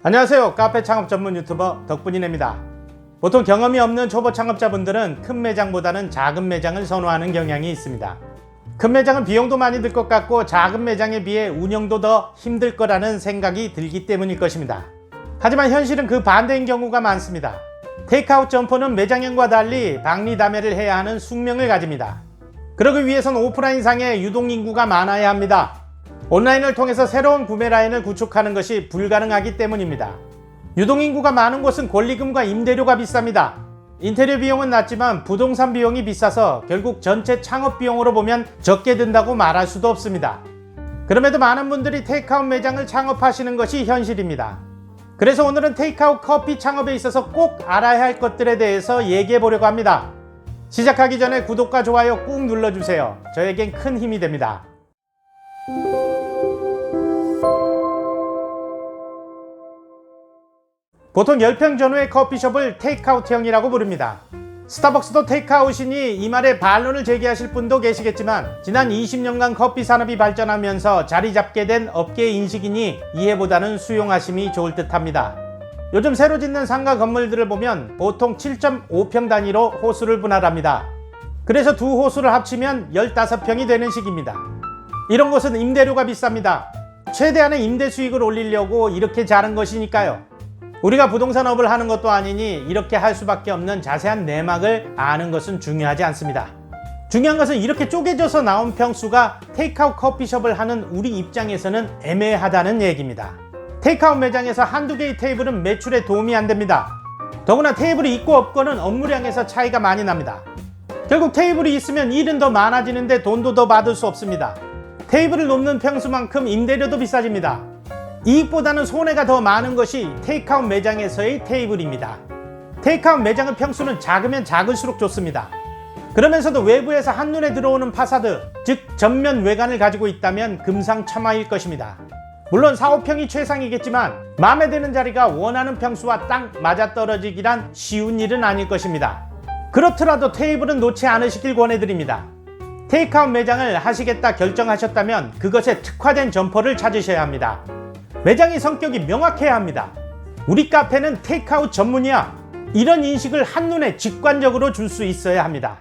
안녕하세요. 카페 창업 전문 유튜버 덕분이네입니다. 보통 경험이 없는 초보 창업자분들은 큰 매장보다는 작은 매장을 선호하는 경향이 있습니다. 큰 매장은 비용도 많이 들 것 같고 작은 매장에 비해 운영도 더 힘들 거라는 생각이 들기 때문일 것입니다. 하지만 현실은 그 반대인 경우가 많습니다. 테이크아웃 점포는 매장형과 달리 박리담회를 해야 하는 숙명을 가집니다. 그러기 위해선 오프라인상의 유동인구가 많아야 합니다. 온라인을 통해서 새로운 구매 라인을 구축하는 것이 불가능하기 때문입니다. 유동인구가 많은 곳은 권리금과 임대료가 비쌉니다. 인테리어 비용은 낮지만 부동산 비용이 비싸서 결국 전체 창업 비용으로 보면 적게 든다고 말할 수도 없습니다. 그럼에도 많은 분들이 테이크아웃 매장을 창업하시는 것이 현실입니다. 그래서 오늘은 테이크아웃 커피 창업에 있어서 꼭 알아야 할 것들에 대해서 얘기해 보려고 합니다. 시작하기 전에 구독과 좋아요 꾹 눌러주세요. 저에겐 큰 힘이 됩니다. 보통 10평 전후의 커피숍을 테이크아웃형이라고 부릅니다. 스타벅스도 테이크아웃이니 이 말에 반론을 제기하실 분도 계시겠지만 지난 20년간 커피 산업이 발전하면서 자리 잡게 된 업계의 인식이니 이해보다는 수용하심이 좋을 듯합니다. 요즘 새로 짓는 상가 건물들을 보면 보통 7.5평 단위로 호수를 분할합니다. 그래서 두 호수를 합치면 15평이 되는 식입니다. 이런 곳은 임대료가 비쌉니다. 최대한의 임대 수익을 올리려고 이렇게 자른 것이니까요. 우리가 부동산업을 하는 것도 아니니 이렇게 할 수밖에 없는 자세한 내막을 아는 것은 중요하지 않습니다. 중요한 것은 이렇게 쪼개져서 나온 평수가 테이크아웃 커피숍을 하는 우리 입장에서는 애매하다는 얘기입니다. 테이크아웃 매장에서 한두 개의 테이블은 매출에 도움이 안 됩니다. 더구나 테이블이 있고 없고는 업무량에서 차이가 많이 납니다. 결국 테이블이 있으면 일은 더 많아지는데 돈도 더 받을 수 없습니다. 테이블을 놓는 평수만큼 임대료도 비싸집니다. 이익보다는 손해가 더 많은 것이 테이크아웃 매장에서의 테이블입니다. 테이크아웃 매장의 평수는 작으면 작을수록 좋습니다. 그러면서도 외부에서 한눈에 들어오는 파사드, 즉 전면 외관을 가지고 있다면 금상첨화일 것입니다. 물론 4, 5평이 최상이겠지만 마음에 드는 자리가 원하는 평수와 딱 맞아떨어지기란 쉬운 일은 아닐 것입니다. 그렇더라도 테이블은 놓지 않으시길 권해드립니다. 테이크아웃 매장을 하시겠다 결정하셨다면 그것에 특화된 점포를 찾으셔야 합니다. 매장의 성격이 명확해야 합니다. 우리 카페는 테이크아웃 전문이야. 이런 인식을 한눈에 직관적으로 줄 수 있어야 합니다.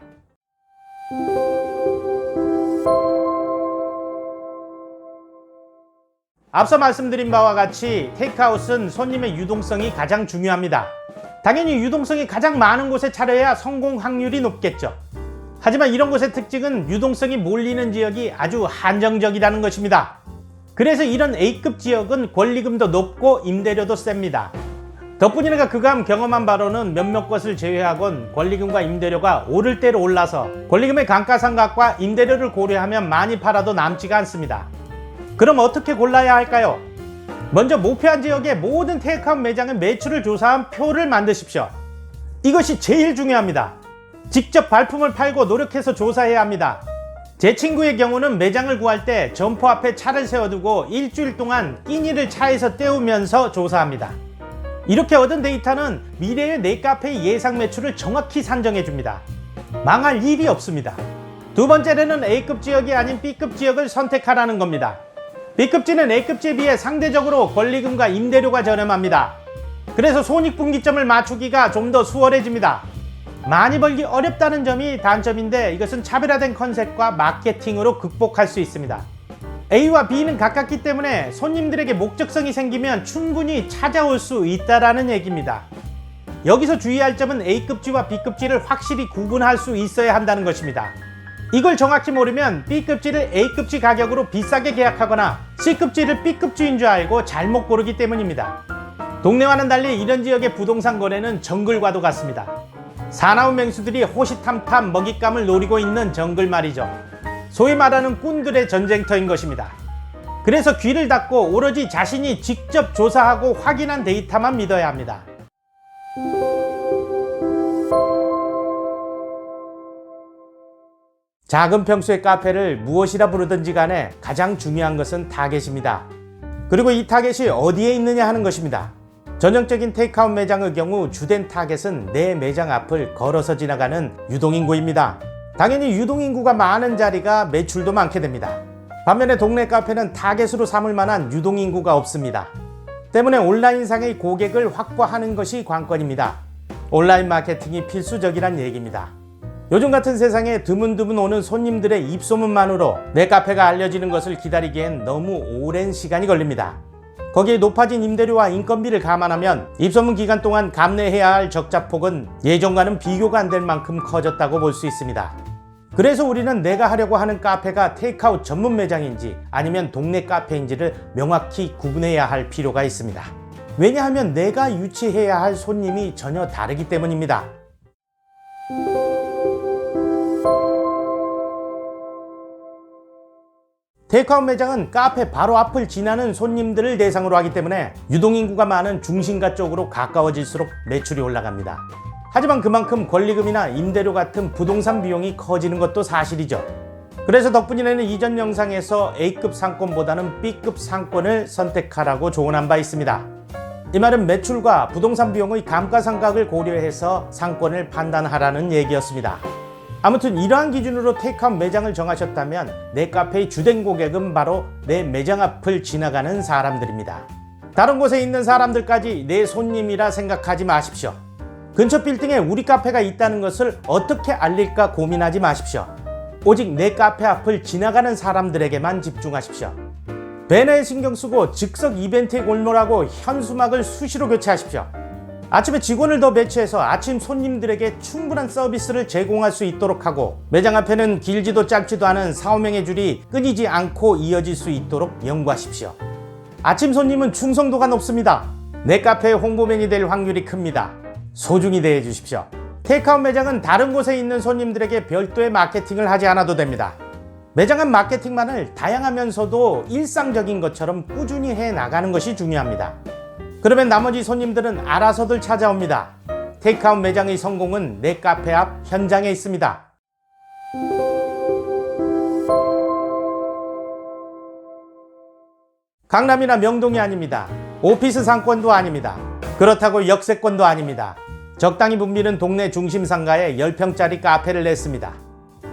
앞서 말씀드린 바와 같이 테이크아웃은 손님의 유동성이 가장 중요합니다. 당연히 유동성이 가장 많은 곳에 차려야 성공 확률이 높겠죠. 하지만 이런 곳의 특징은 유동성이 몰리는 지역이 아주 한정적이라는 것입니다. 그래서 이런 A급 지역은 권리금도 높고 임대료도 셉니다. 덕분이네가 그간 경험한 바로는 몇몇 곳을 제외하곤 권리금과 임대료가 오를 대로 올라서 권리금의 감가상각과 임대료를 고려하면 많이 팔아도 남지가 않습니다. 그럼 어떻게 골라야 할까요? 먼저 목표한 지역의 모든 테이크아웃 매장의 매출을 조사한 표를 만드십시오. 이것이 제일 중요합니다. 직접 발품을 팔고 노력해서 조사해야 합니다. 제 친구의 경우는 매장을 구할 때 점포 앞에 차를 세워두고 일주일 동안 끼니를 차에서 때우면서 조사합니다. 이렇게 얻은 데이터는 미래의 내 카페의 예상 매출을 정확히 산정해줍니다. 망할 일이 없습니다. 두 번째로는 A급 지역이 아닌 B급 지역을 선택하라는 겁니다. B급지는 A급지에 비해 상대적으로 권리금과 임대료가 저렴합니다. 그래서 손익분기점을 맞추기가 좀 더 수월해집니다. 많이 벌기 어렵다는 점이 단점인데 이것은 차별화된 컨셉과 마케팅으로 극복할 수 있습니다. A와 B는 가깝기 때문에 손님들에게 목적성이 생기면 충분히 찾아올 수 있다는 얘기입니다. 여기서 주의할 점은 A급지와 B급지를 확실히 구분할 수 있어야 한다는 것입니다. 이걸 정확히 모르면 B급지를 A급지 가격으로 비싸게 계약하거나 C급지를 B급지인 줄 알고 잘못 고르기 때문입니다. 동네와는 달리 이런 지역의 부동산 거래는 정글과도 같습니다. 사나운 맹수들이 호시탐탐 먹잇감을 노리고 있는 정글 말이죠. 소위 말하는 꾼들의 전쟁터인 것입니다. 그래서 귀를 닫고 오로지 자신이 직접 조사하고 확인한 데이터만 믿어야 합니다. 작은 평수의 카페를 무엇이라 부르든지 간에 가장 중요한 것은 타겟입니다. 그리고 이 타겟이 어디에 있느냐 하는 것입니다. 전형적인 테이크아웃 매장의 경우 주된 타겟은 내 매장 앞을 걸어서 지나가는 유동인구입니다. 당연히 유동인구가 많은 자리가 매출도 많게 됩니다. 반면에 동네 카페는 타겟으로 삼을 만한 유동인구가 없습니다. 때문에 온라인상의 고객을 확보하는 것이 관건입니다. 온라인 마케팅이 필수적이란 얘기입니다. 요즘 같은 세상에 드문드문 오는 손님들의 입소문만으로 내 카페가 알려지는 것을 기다리기엔 너무 오랜 시간이 걸립니다. 거기에 높아진 임대료와 인건비를 감안하면 입소문 기간 동안 감내해야 할 적자폭은 예전과는 비교가 안 될 만큼 커졌다고 볼 수 있습니다. 그래서 우리는 내가 하려고 하는 카페가 테이크아웃 전문 매장인지 아니면 동네 카페인지를 명확히 구분해야 할 필요가 있습니다. 왜냐하면 내가 유치해야 할 손님이 전혀 다르기 때문입니다. 테이크아웃 매장은 카페 바로 앞을 지나는 손님들을 대상으로 하기 때문에 유동인구가 많은 중심가 쪽으로 가까워질수록 매출이 올라갑니다. 하지만 그만큼 권리금이나 임대료 같은 부동산 비용이 커지는 것도 사실이죠. 그래서 덕분이네는 이전 영상에서 A급 상권보다는 B급 상권을 선택하라고 조언한 바 있습니다. 이 말은 매출과 부동산 비용의 감가상각을 고려해서 상권을 판단하라는 얘기였습니다. 아무튼 이러한 기준으로 테이크아웃 매장을 정하셨다면 내 카페의 주된 고객은 바로 내 매장 앞을 지나가는 사람들입니다. 다른 곳에 있는 사람들까지 내 손님이라 생각하지 마십시오. 근처 빌딩에 우리 카페가 있다는 것을 어떻게 알릴까 고민하지 마십시오. 오직 내 카페 앞을 지나가는 사람들에게만 집중하십시오. 배너에 신경 쓰고 즉석 이벤트에 골몰하고 현수막을 수시로 교체하십시오. 아침에 직원을 더 배치해서 아침 손님들에게 충분한 서비스를 제공할 수 있도록 하고 매장 앞에는 길지도 짧지도 않은 4~5명의 줄이 끊이지 않고 이어질 수 있도록 연구하십시오. 아침 손님은 충성도가 높습니다. 내 카페의 홍보맨이 될 확률이 큽니다. 소중히 대해 주십시오. 테이크아웃 매장은 다른 곳에 있는 손님들에게 별도의 마케팅을 하지 않아도 됩니다. 매장은 마케팅만을 다양하면서도 일상적인 것처럼 꾸준히 해 나가는 것이 중요합니다. 그러면 나머지 손님들은 알아서들 찾아옵니다. 테이크아웃 매장의 성공은 내 카페 앞 현장에 있습니다. 강남이나 명동이 아닙니다. 오피스 상권도 아닙니다. 그렇다고 역세권도 아닙니다. 적당히 붐비는 동네 중심 상가에 10평짜리 카페를 냈습니다.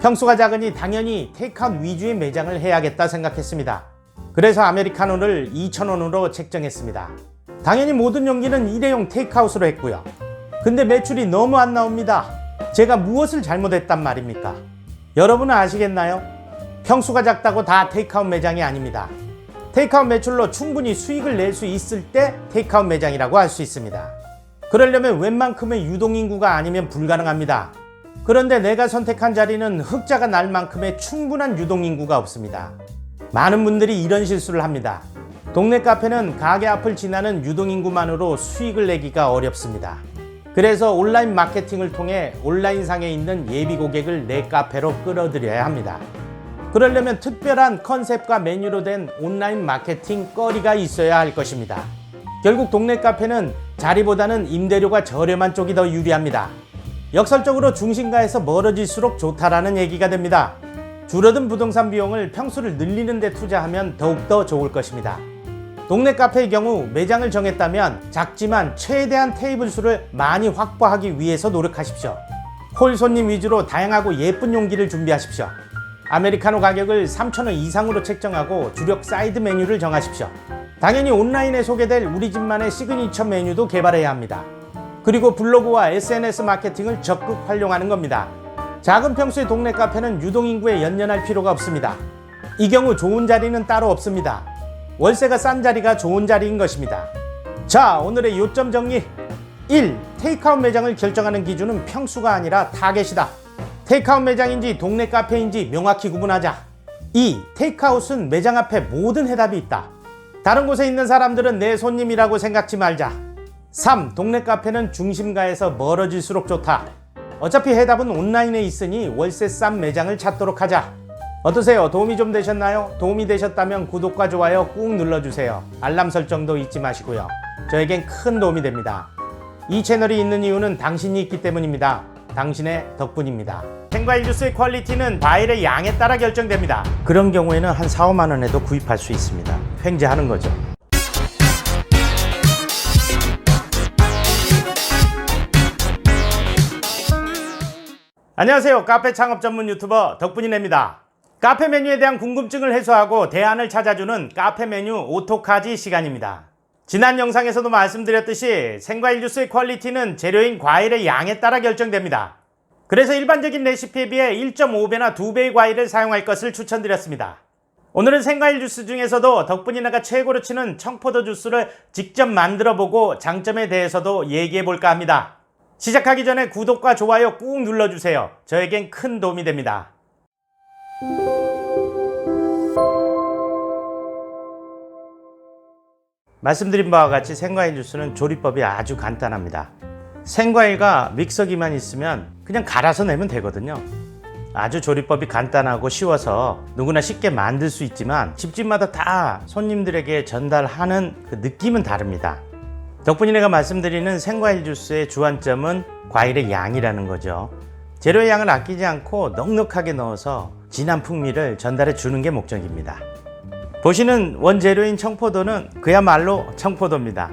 평수가 작으니 당연히 테이크아웃 위주의 매장을 해야겠다 생각했습니다. 그래서 아메리카노를 2,000원으로 책정했습니다. 당연히 모든 용기는 일회용 테이크아웃으로 했고요. 근데 매출이 너무 안 나옵니다. 제가 무엇을 잘못했단 말입니까? 여러분은 아시겠나요? 평수가 작다고 다 테이크아웃 매장이 아닙니다. 테이크아웃 매출로 충분히 수익을 낼 수 있을 때 테이크아웃 매장이라고 할 수 있습니다. 그러려면 웬만큼의 유동인구가 아니면 불가능합니다. 그런데 내가 선택한 자리는 흑자가 날 만큼의 충분한 유동인구가 없습니다. 많은 분들이 이런 실수를 합니다. 동네 카페는 가게 앞을 지나는 유동인구만으로 수익을 내기가 어렵습니다. 그래서 온라인 마케팅을 통해 온라인상에 있는 예비 고객을 내 카페로 끌어들여야 합니다. 그러려면 특별한 컨셉과 메뉴로 된 온라인 마케팅 거리가 있어야 할 것입니다. 결국 동네 카페는 자리보다는 임대료가 저렴한 쪽이 더 유리합니다. 역설적으로 중심가에서 멀어질수록 좋다라는 얘기가 됩니다. 줄어든 부동산 비용을 평수를 늘리는 데 투자하면 더욱더 좋을 것입니다. 동네 카페의 경우 매장을 정했다면 작지만 최대한 테이블 수를 많이 확보하기 위해서 노력하십시오. 홀 손님 위주로 다양하고 예쁜 용기를 준비하십시오. 아메리카노 가격을 3,000원 이상으로 책정하고 주력 사이드 메뉴를 정하십시오. 당연히 온라인에 소개될 우리 집만의 시그니처 메뉴도 개발해야 합니다. 그리고 블로그와 SNS 마케팅을 적극 활용하는 겁니다. 작은 평수의 동네 카페는 유동인구에 연연할 필요가 없습니다. 이 경우 좋은 자리는 따로 없습니다. 월세가 싼 자리가 좋은 자리인 것입니다. 자, 오늘의 요점 정리. 1. 테이크아웃 매장을 결정하는 기준은 평수가 아니라 타겟이다. 테이크아웃 매장인지 동네 카페인지 명확히 구분하자. 2. 테이크아웃은 매장 앞에 모든 해답이 있다. 다른 곳에 있는 사람들은 내 손님이라고 생각지 말자. 3. 동네 카페는 중심가에서 멀어질수록 좋다. 어차피 해답은 온라인에 있으니 월세 싼 매장을 찾도록 하자. 어떠세요? 도움이 좀 되셨나요? 도움이 되셨다면 구독과 좋아요 꾹 눌러주세요. 알람 설정도 잊지 마시고요. 저에겐 큰 도움이 됩니다. 이 채널이 있는 이유는 당신이 있기 때문입니다. 당신의 덕분입니다. 생과일 주스의 퀄리티는 과일의 양에 따라 결정됩니다. 그런 경우에는 한 4~5만 원에도 구입할 수 있습니다. 횡재하는 거죠. 안녕하세요. 카페 창업 전문 유튜버 덕분이네입니다. 카페 메뉴에 대한 궁금증을 해소하고 대안을 찾아주는 카페 메뉴 오토카지 시간입니다. 지난 영상에서도 말씀드렸듯이 생과일 주스의 퀄리티는 재료인 과일의 양에 따라 결정됩니다. 그래서 일반적인 레시피에 비해 1.5배나 2배의 과일을 사용할 것을 추천드렸습니다. 오늘은 생과일 주스 중에서도 덕분이네가 최고로 치는 청포도 주스를 직접 만들어보고 장점에 대해서도 얘기해볼까 합니다. 시작하기 전에 구독과 좋아요 꾹 눌러주세요. 저에겐 큰 도움이 됩니다. 말씀드린 바와 같이 생과일 주스는 조리법이 아주 간단합니다. 생과일과 믹서기만 있으면 그냥 갈아서 내면 되거든요. 아주 조리법이 간단하고 쉬워서 누구나 쉽게 만들 수 있지만 집집마다 다 손님들에게 전달하는 그 느낌은 다릅니다. 덕분이네가 말씀드리는 생과일 주스의 주안점은 과일의 양이라는 거죠. 재료의 양을 아끼지 않고 넉넉하게 넣어서 진한 풍미를 전달해 주는 게 목적입니다. 보시는 원재료인 청포도는 그야말로 청포도입니다.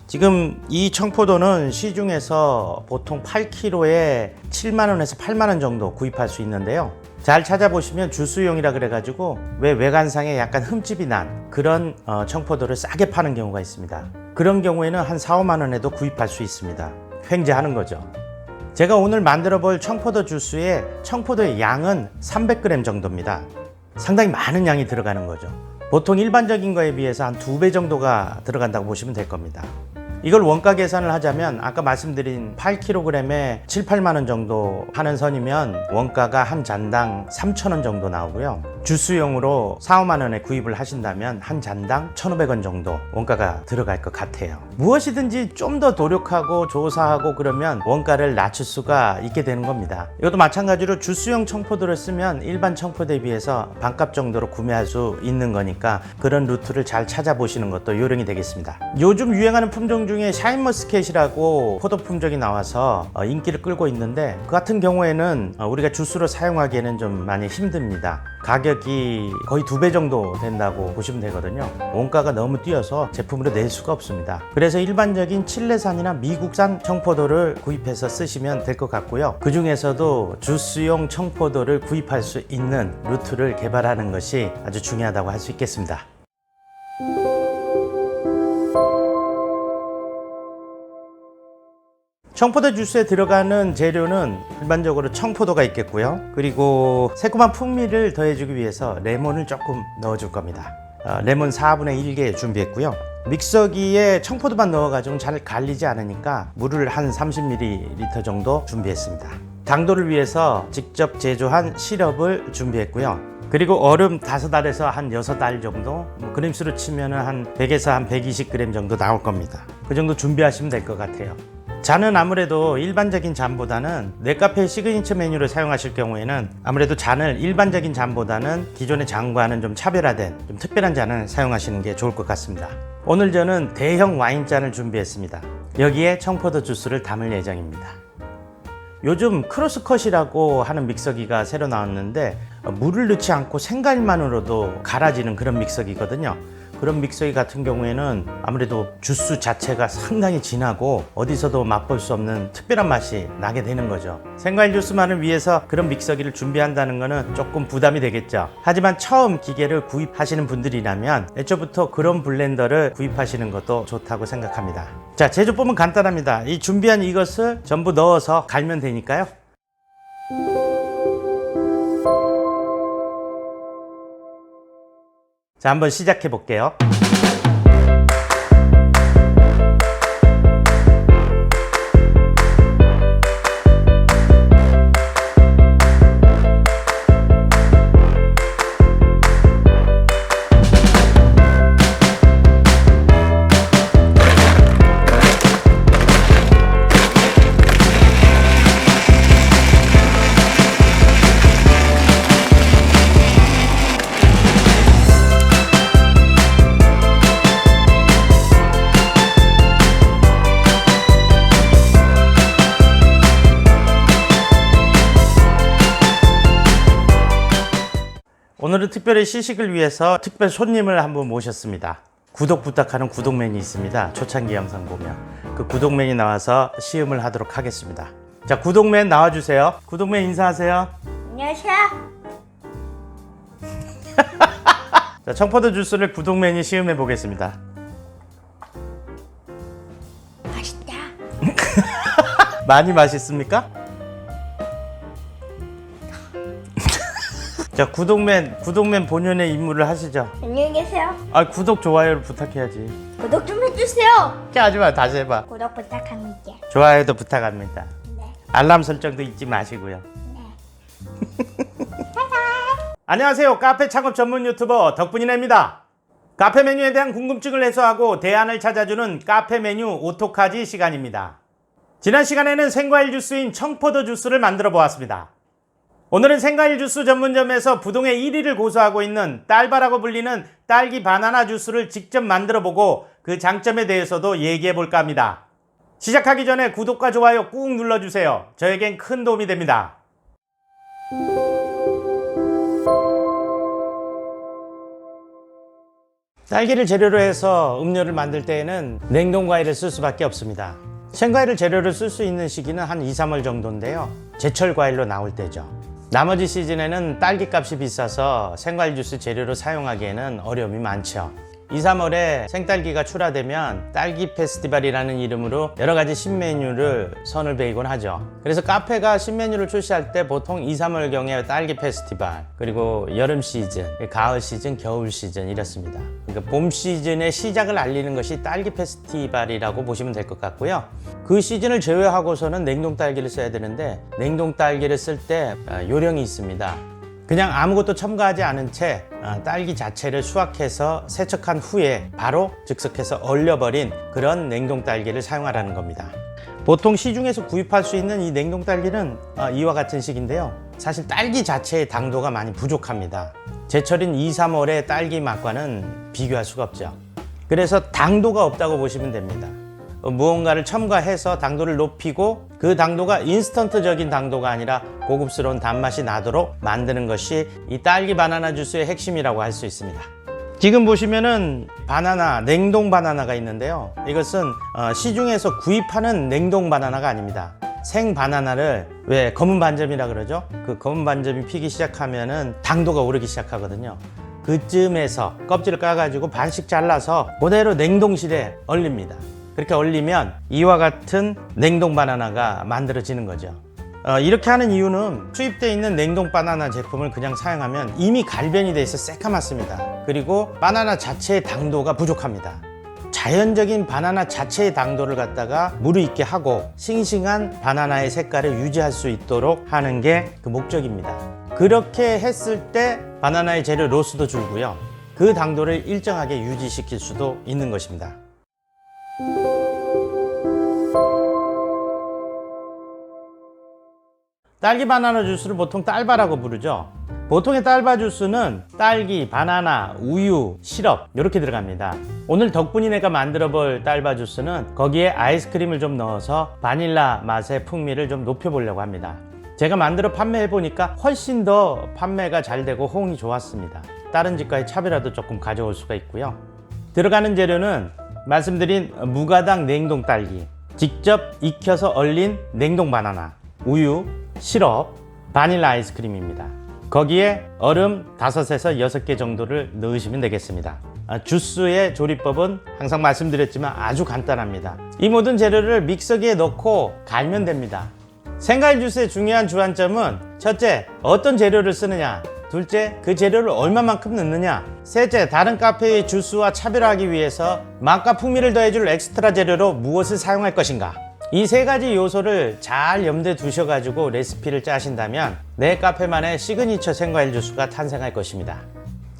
지금 이 청포도는 시중에서 보통 8kg에 7만원에서 8만원 정도 구입할 수 있는데요. 잘 찾아보시면 주스용이라 그래가지고 왜 외관상에 약간 흠집이 난 그런 청포도를 싸게 파는 경우가 있습니다. 그런 경우에는 한 4, 5만원에도 구입할 수 있습니다. 횡재하는 거죠. 제가 오늘 만들어 볼 청포도 주스의 청포도의 양은 300g 정도입니다. 상당히 많은 양이 들어가는 거죠. 보통 일반적인 거에 비해서 한 2배 정도가 들어간다고 보시면 될 겁니다. 이걸 원가 계산을 하자면 아까 말씀드린 8kg에 7, 8만원 정도 하는 선이면 원가가 한 잔당 3,000원 정도 나오고요. 주스용으로 4, 5만원에 구입을 하신다면 한 잔당 1,500원 정도 원가가 들어갈 것 같아요. 무엇이든지 좀 더 노력하고 조사하고 그러면 원가를 낮출 수가 있게 되는 겁니다. 이것도 마찬가지로 주스용 청포도를 쓰면 일반 청포도에 비해서 반값 정도로 구매할 수 있는 거니까 그런 루트를 잘 찾아보시는 것도 요령이 되겠습니다. 요즘 유행하는 품종 중에 샤인머스켓이라고 포도 품종이 나와서 인기를 끌고 있는데 그 같은 경우에는 우리가 주스로 사용하기에는 좀 많이 힘듭니다. 가격이 거의 2배 정도 된다고 보시면 되거든요. 원가가 너무 뛰어서 제품으로 낼 수가 없습니다. 그래서 일반적인 칠레산이나 미국산 청포도를 구입해서 쓰시면 될 것 같고요. 그 중에서도 주스용 청포도를 구입할 수 있는 루트를 개발하는 것이 아주 중요하다고 할 수 있겠습니다. 청포도 주스에 들어가는 재료는 일반적으로 청포도가 있겠고요. 그리고 새콤한 풍미를 더해주기 위해서 레몬을 조금 넣어줄 겁니다. 레몬 4분의 1개 준비했고요. 믹서기에 청포도만 넣어가지고 잘 갈리지 않으니까 물을 한 30ml 정도 준비했습니다. 당도를 위해서 직접 제조한 시럽을 준비했고요. 그리고 얼음 5알에서 한 6알 정도, 그램수로 치면 한 100에서 한 120g 정도 나올 겁니다. 그 정도 준비하시면 될 것 같아요. 잔은 아무래도 일반적인 잔보다는 넷카페 시그니처 메뉴를 사용하실 경우에는 아무래도 잔을 일반적인 잔보다는 기존의 잔과는 좀 차별화된 좀 특별한 잔을 사용하시는 게 좋을 것 같습니다. 오늘 저는 대형 와인잔을 준비했습니다. 여기에 청포도 주스를 담을 예정입니다. 요즘 크로스컷이라고 하는 믹서기가 새로 나왔는데 물을 넣지 않고 생과일만으로도 갈아지는 그런 믹서기거든요. 그런 믹서기 같은 경우에는 아무래도 주스 자체가 상당히 진하고 어디서도 맛볼 수 없는 특별한 맛이 나게 되는 거죠. 생과일 주스만을 위해서 그런 믹서기를 준비한다는 것은 조금 부담이 되겠죠. 하지만 처음 기계를 구입하시는 분들이라면 애초부터 그런 블렌더를 구입하시는 것도 좋다고 생각합니다. 자, 제조법은 간단합니다. 이 준비한 이것을 전부 넣어서 갈면 되니까요. 자, 한번 시작해 볼게요. 오늘은 특별히 시식을 위해서 특별 손님을 한분 모셨습니다. 구독 부탁하는 구독맨이 있습니다. 초창기 영상 보면 그 구독맨이 나와서 시음을 하도록 하겠습니다. 자, 구독맨 나와주세요. 구독맨 인사하세요. 안녕하세요. 자, 청포도 주스를 구독맨이 시음해 보겠습니다. 많이 맛있습니까? 자, 구독맨 본연의 임무를 하시죠. 안녕히 계세요. 아, 구독 좋아요를 부탁해야지. 구독 좀 해주세요. 하지마, 다시 해봐. 구독 부탁합니다. 좋아요도 부탁합니다. 네. 알람 설정도 잊지 마시고요. 네. 안녕하세요. 카페 창업 전문 유튜버 덕분이네입니다. 카페 메뉴에 대한 궁금증을 해소하고 대안을 찾아주는 카페 메뉴 오토카지 시간입니다. 지난 시간에는 생과일 주스인 청포도 주스를 만들어 보았습니다. 오늘은 생과일 주스 전문점에서 부동의 1위를 고수하고 있는 딸바라고 불리는 딸기 바나나 주스를 직접 만들어 보고 그 장점에 대해서도 얘기해 볼까 합니다. 시작하기 전에 구독과 좋아요 꾹 눌러주세요. 저에겐 큰 도움이 됩니다. 딸기를 재료로 해서 음료를 만들 때에는 냉동과일을 쓸 수밖에 없습니다. 생과일을 재료로 쓸 수 있는 시기는 한 2, 3월 정도인데요. 제철 과일로 나올 때죠. 나머지 시즌에는 딸기 값이 비싸서 생과일 주스 재료로 사용하기에는 어려움이 많죠. 2, 3월에 생딸기가 출하되면 딸기 페스티벌이라는 이름으로 여러 가지 신메뉴를 선을 베이곤 하죠. 그래서 카페가 신메뉴를 출시할 때 보통 2, 3월경에 딸기 페스티벌, 그리고 여름 시즌, 가을 시즌, 겨울 시즌 이렇습니다. 그러니까 봄 시즌의 시작을 알리는 것이 딸기 페스티벌이라고 보시면 될 것 같고요. 그 시즌을 제외하고서는 냉동 딸기를 써야 되는데 냉동 딸기를 쓸 때 요령이 있습니다. 그냥 아무것도 첨가하지 않은 채 딸기 자체를 수확해서 세척한 후에 바로 즉석해서 얼려버린 그런 냉동 딸기를 사용하라는 겁니다. 보통 시중에서 구입할 수 있는 이 냉동 딸기는 이와 같은 식인데요. 사실 딸기 자체의 당도가 많이 부족합니다. 제철인 2, 3월의 딸기 맛과는 비교할 수가 없죠. 그래서 당도가 없다고 보시면 됩니다. 무언가를 첨가해서 당도를 높이고 그 당도가 인스턴트적인 당도가 아니라 고급스러운 단맛이 나도록 만드는 것이 이 딸기 바나나 주스의 핵심이라고 할 수 있습니다. 지금 보시면은 바나나, 냉동 바나나가 있는데요. 이것은 시중에서 구입하는 냉동 바나나가 아닙니다. 생 바나나를 왜 검은 반점이라 그러죠? 그 검은 반점이 피기 시작하면은 당도가 오르기 시작하거든요. 그쯤에서 껍질을 까가지고 반씩 잘라서 그대로 냉동실에 얼립니다. 그렇게 얼리면 이와 같은 냉동 바나나가 만들어지는 거죠. 이렇게 하는 이유는 수입되어 있는 냉동 바나나 제품을 그냥 사용하면 이미 갈변이 돼 있어 새까맣습니다. 그리고 바나나 자체의 당도가 부족합니다. 자연적인 바나나 자체의 당도를 갖다가 무르익게 하고 싱싱한 바나나의 색깔을 유지할 수 있도록 하는 게 그 목적입니다. 그렇게 했을 때 바나나의 재료 로스도 줄고요. 그 당도를 일정하게 유지시킬 수도 있는 것입니다. 딸기 바나나 주스를 보통 딸바라고 부르죠. 보통의 딸바 주스는 딸기, 바나나, 우유, 시럽 이렇게 들어갑니다. 오늘 덕분이네가 만들어 볼 딸바 주스는 거기에 아이스크림을 좀 넣어서 바닐라 맛의 풍미를 좀 높여 보려고 합니다. 제가 만들어 판매해 보니까 훨씬 더 판매가 잘 되고 호응이 좋았습니다. 다른 집과의 차별화도 조금 가져올 수가 있고요. 들어가는 재료는 말씀드린 무가당 냉동 딸기, 직접 익혀서 얼린 냉동 바나나, 우유, 시럽, 바닐라 아이스크림입니다. 거기에 얼음 5에서 6개 정도를 넣으시면 되겠습니다. 주스의 조리법은 항상 말씀드렸지만 아주 간단합니다. 이 모든 재료를 믹서기에 넣고 갈면 됩니다. 생과일 주스의 중요한 주안점은 첫째, 어떤 재료를 쓰느냐, 둘째, 그 재료를 얼마만큼 넣느냐, 셋째, 다른 카페의 주스와 차별화하기 위해서 맛과 풍미를 더해줄 엑스트라 재료로 무엇을 사용할 것인가. 이 세 가지 요소를 잘 염두에 두셔가지고 레시피를 짜신다면 내 카페만의 시그니처 생과일 주스가 탄생할 것입니다.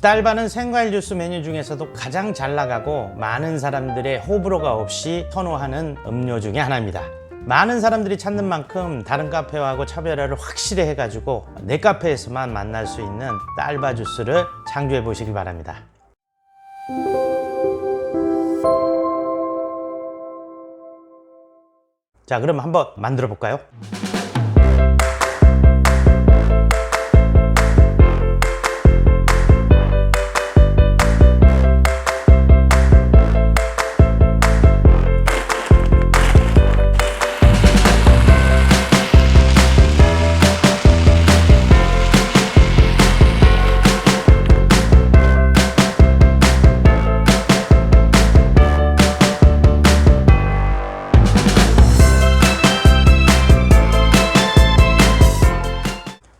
딸바는 생과일 주스 메뉴 중에서도 가장 잘 나가고 많은 사람들의 호불호가 없이 선호하는 음료 중에 하나입니다. 많은 사람들이 찾는 만큼 다른 카페하고 차별화를 확실히 해가지고 내 카페에서만 만날 수 있는 딸바 주스를 창조해 보시길 바랍니다. 자, 그럼 한번 만들어 볼까요?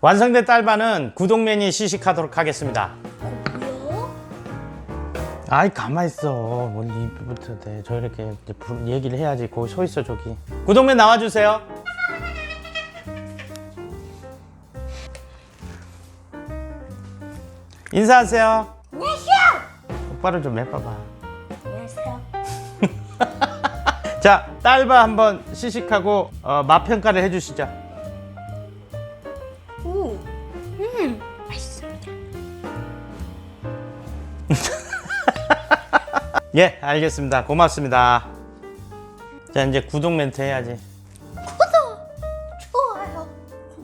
완성된 딸바는 구독맨이 시식하도록 하겠습니다. 뭐요? 아이 가만 있어. 뭔 입부터 돼. 저 이렇게 얘기를 해야지. 거기 서 있어 저기. 구독맨 나와주세요. 인사하세요. 안녕하세요. 똑바로 좀 해봐봐. 안녕하세요. 자, 딸바 한번 시식하고 맛 평가를 해주시죠. 오, 맛있습니다. 예, 알겠습니다. 고맙습니다. 자, 이제 구독 멘트 해야지. 구독, 좋아요.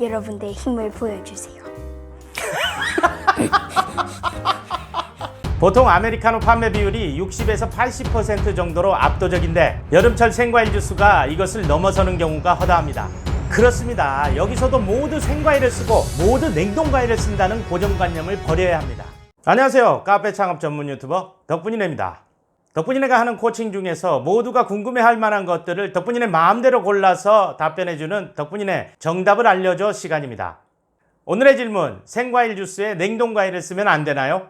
여러분들의 힘을 보여주세요. 보통 아메리카노 판매 비율이 60에서 80% 정도로 압도적인데 여름철 생과일 주스가 이것을 넘어서는 경우가 허다합니다. 그렇습니다. 여기서도 모두 생과일을 쓰고 모두 냉동과일을 쓴다는 고정관념을 버려야 합니다. 안녕하세요. 카페 창업 전문 유튜버 덕분이네입니다. 덕분이네가 하는 코칭 중에서 모두가 궁금해할 만한 것들을 덕분이네 마음대로 골라서 답변해주는 덕분이네 정답을 알려줘 시간입니다. 오늘의 질문, 생과일 주스에 냉동과일을 쓰면 안 되나요?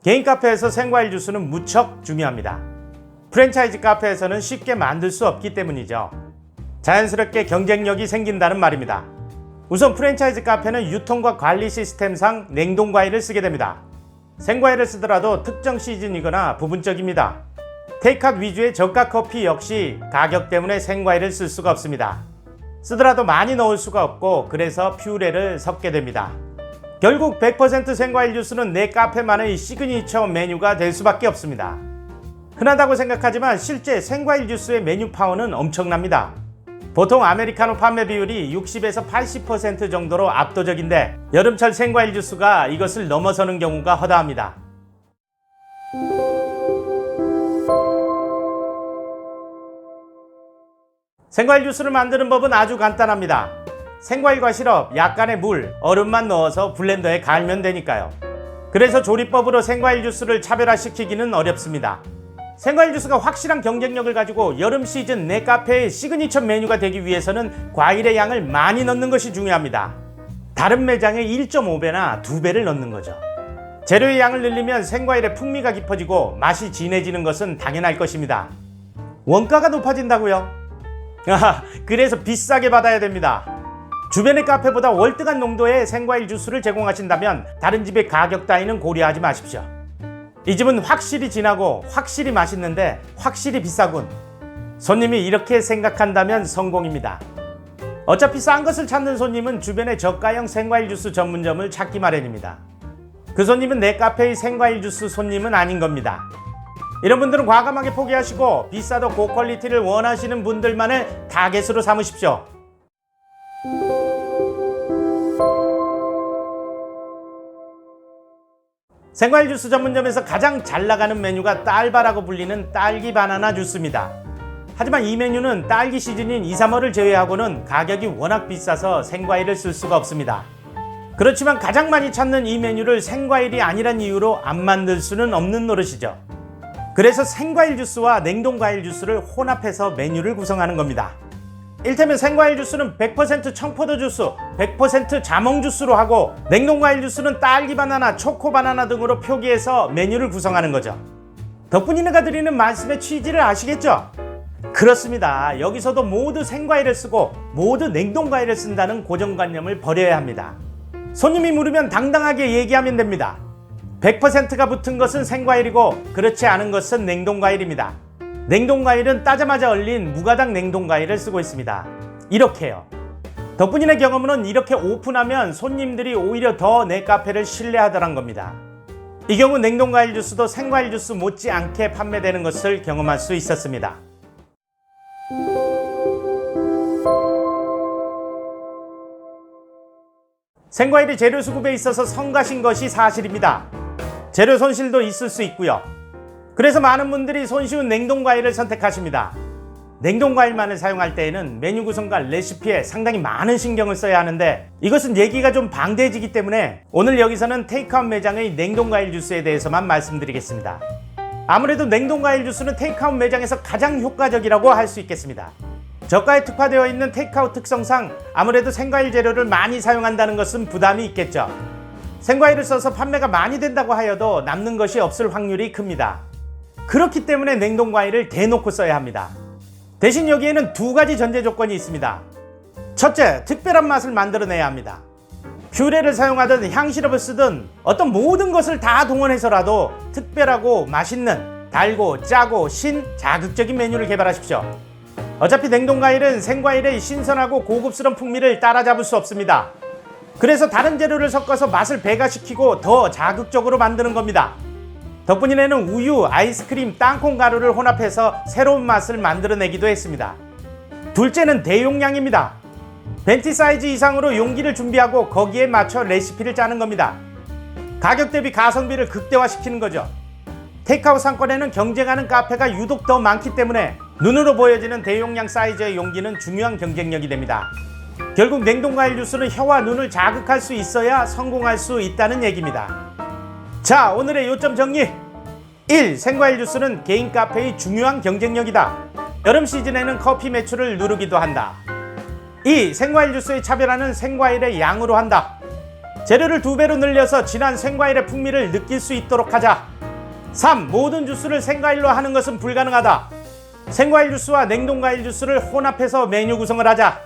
개인 카페에서 생과일 주스는 무척 중요합니다. 프랜차이즈 카페에서는 쉽게 만들 수 없기 때문이죠. 자연스럽게 경쟁력이 생긴다는 말입니다. 우선 프랜차이즈 카페는 유통과 관리 시스템상 냉동과일을 쓰게 됩니다. 생과일을 쓰더라도 특정 시즌이거나 부분적입니다. 테이크아웃 위주의 저가 커피 역시 가격 때문에 생과일을 쓸 수가 없습니다. 쓰더라도 많이 넣을 수가 없고 그래서 퓨레를 섞게 됩니다. 결국 100% 생과일 주스는 내 카페만의 시그니처 메뉴가 될 수밖에 없습니다. 흔하다고 생각하지만 실제 생과일 주스의 메뉴 파워는 엄청납니다. 보통 아메리카노 판매 비율이 60에서 80% 정도로 압도적인데 여름철 생과일 주스가 이것을 넘어서는 경우가 허다합니다. 생과일 주스를 만드는 법은 아주 간단합니다. 생과일과 시럽, 약간의 물, 얼음만 넣어서 블렌더에 갈면 되니까요. 그래서 조리법으로 생과일 주스를 차별화시키기는 어렵습니다. 생과일 주스가 확실한 경쟁력을 가지고 여름 시즌 내 카페의 시그니처 메뉴가 되기 위해서는 과일의 양을 많이 넣는 것이 중요합니다. 다른 매장의 1.5배나 2배를 넣는 거죠. 재료의 양을 늘리면 생과일의 풍미가 깊어지고 맛이 진해지는 것은 당연할 것입니다. 원가가 높아진다고요? 그래서 비싸게 받아야 됩니다. 주변의 카페보다 월등한 농도의 생과일 주스를 제공하신다면 다른 집의 가격 따위는 고려하지 마십시오. 이 집은 확실히 진하고 확실히 맛있는데 확실히 비싸군. 손님이 이렇게 생각한다면 성공입니다. 어차피 싼 것을 찾는 손님은 주변의 저가형 생과일 주스 전문점을 찾기 마련입니다. 그 손님은 내 카페의 생과일 주스 손님은 아닌 겁니다. 이런 분들은 과감하게 포기하시고 비싸도 고퀄리티를 원하시는 분들만을 타겟으로 삼으십시오. 생과일 주스 전문점에서 가장 잘 나가는 메뉴가 딸바라고 불리는 딸기 바나나 주스입니다. 하지만 이 메뉴는 딸기 시즌인 2, 3월을 제외하고는 가격이 워낙 비싸서 생과일을 쓸 수가 없습니다. 그렇지만 가장 많이 찾는 이 메뉴를 생과일이 아니란 이유로 안 만들 수는 없는 노릇이죠. 그래서 생과일 주스와 냉동과일 주스를 혼합해서 메뉴를 구성하는 겁니다. 일테면 생과일 주스는 100% 청포도 주스, 100% 자몽 주스로 하고 냉동과일 주스는 딸기 바나나, 초코 바나나 등으로 표기해서 메뉴를 구성하는 거죠. 덕분이네가 드리는 말씀의 취지를 아시겠죠? 그렇습니다. 여기서도 모두 생과일을 쓰고 모두 냉동과일을 쓴다는 고정관념을 버려야 합니다. 손님이 물으면 당당하게 얘기하면 됩니다. 100%가 붙은 것은 생과일이고 그렇지 않은 것은 냉동과일입니다. 냉동과일은 따자마자 얼린 무가당 냉동과일을 쓰고 있습니다. 이렇게요. 덕분이네 경험으로는 이렇게 오픈하면 손님들이 오히려 더 내 카페를 신뢰하더란 겁니다. 이 경우 냉동과일 주스도 생과일 주스 못지않게 판매되는 것을 경험할 수 있었습니다. 생과일이 재료 수급에 있어서 성가신 것이 사실입니다. 재료 손실도 있을 수 있고요. 그래서 많은 분들이 손쉬운 냉동과일을 선택하십니다. 냉동과일만을 사용할 때에는 메뉴 구성과 레시피에 상당히 많은 신경을 써야 하는데 이것은 얘기가 좀 방대해지기 때문에 오늘 여기서는 테이크아웃 매장의 냉동과일 주스에 대해서만 말씀드리겠습니다. 아무래도 냉동과일 주스는 테이크아웃 매장에서 가장 효과적이라고 할 수 있겠습니다. 저가에 특화되어 있는 테이크아웃 특성상 아무래도 생과일 재료를 많이 사용한다는 것은 부담이 있겠죠. 생과일을 써서 판매가 많이 된다고 하여도 남는 것이 없을 확률이 큽니다. 그렇기 때문에 냉동과일을 대놓고 써야 합니다. 대신 여기에는 두 가지 전제 조건이 있습니다. 첫째, 특별한 맛을 만들어내야 합니다. 퓨레를 사용하든 향시럽을 쓰든 어떤 모든 것을 다 동원해서라도 특별하고 맛있는 달고 짜고 신 자극적인 메뉴를 개발하십시오. 어차피 냉동과일은 생과일의 신선하고 고급스러운 풍미를 따라잡을 수 없습니다. 그래서 다른 재료를 섞어서 맛을 배가시키고 더 자극적으로 만드는 겁니다. 덕분이네는 우유, 아이스크림, 땅콩 가루를 혼합해서 새로운 맛을 만들어내기도 했습니다. 둘째는 대용량입니다. 벤티 사이즈 이상으로 용기를 준비하고 거기에 맞춰 레시피를 짜는 겁니다. 가격 대비 가성비를 극대화시키는 거죠. 테이크아웃 상권에는 경쟁하는 카페가 유독 더 많기 때문에 눈으로 보여지는 대용량 사이즈의 용기는 중요한 경쟁력이 됩니다. 결국 냉동과일 주스는 혀와 눈을 자극할 수 있어야 성공할 수 있다는 얘기입니다. 자, 오늘의 요점 정리. 1. 생과일 주스는 개인 카페의 중요한 경쟁력이다. 여름 시즌에는 커피 매출을 누르기도 한다. 2. 생과일 주스의 차별화는 생과일의 양으로 한다. 재료를 2배로 늘려서 진한 생과일의 풍미를 느낄 수 있도록 하자. 3. 모든 주스를 생과일로 하는 것은 불가능하다. 생과일 주스와 냉동과일 주스를 혼합해서 메뉴 구성을 하자.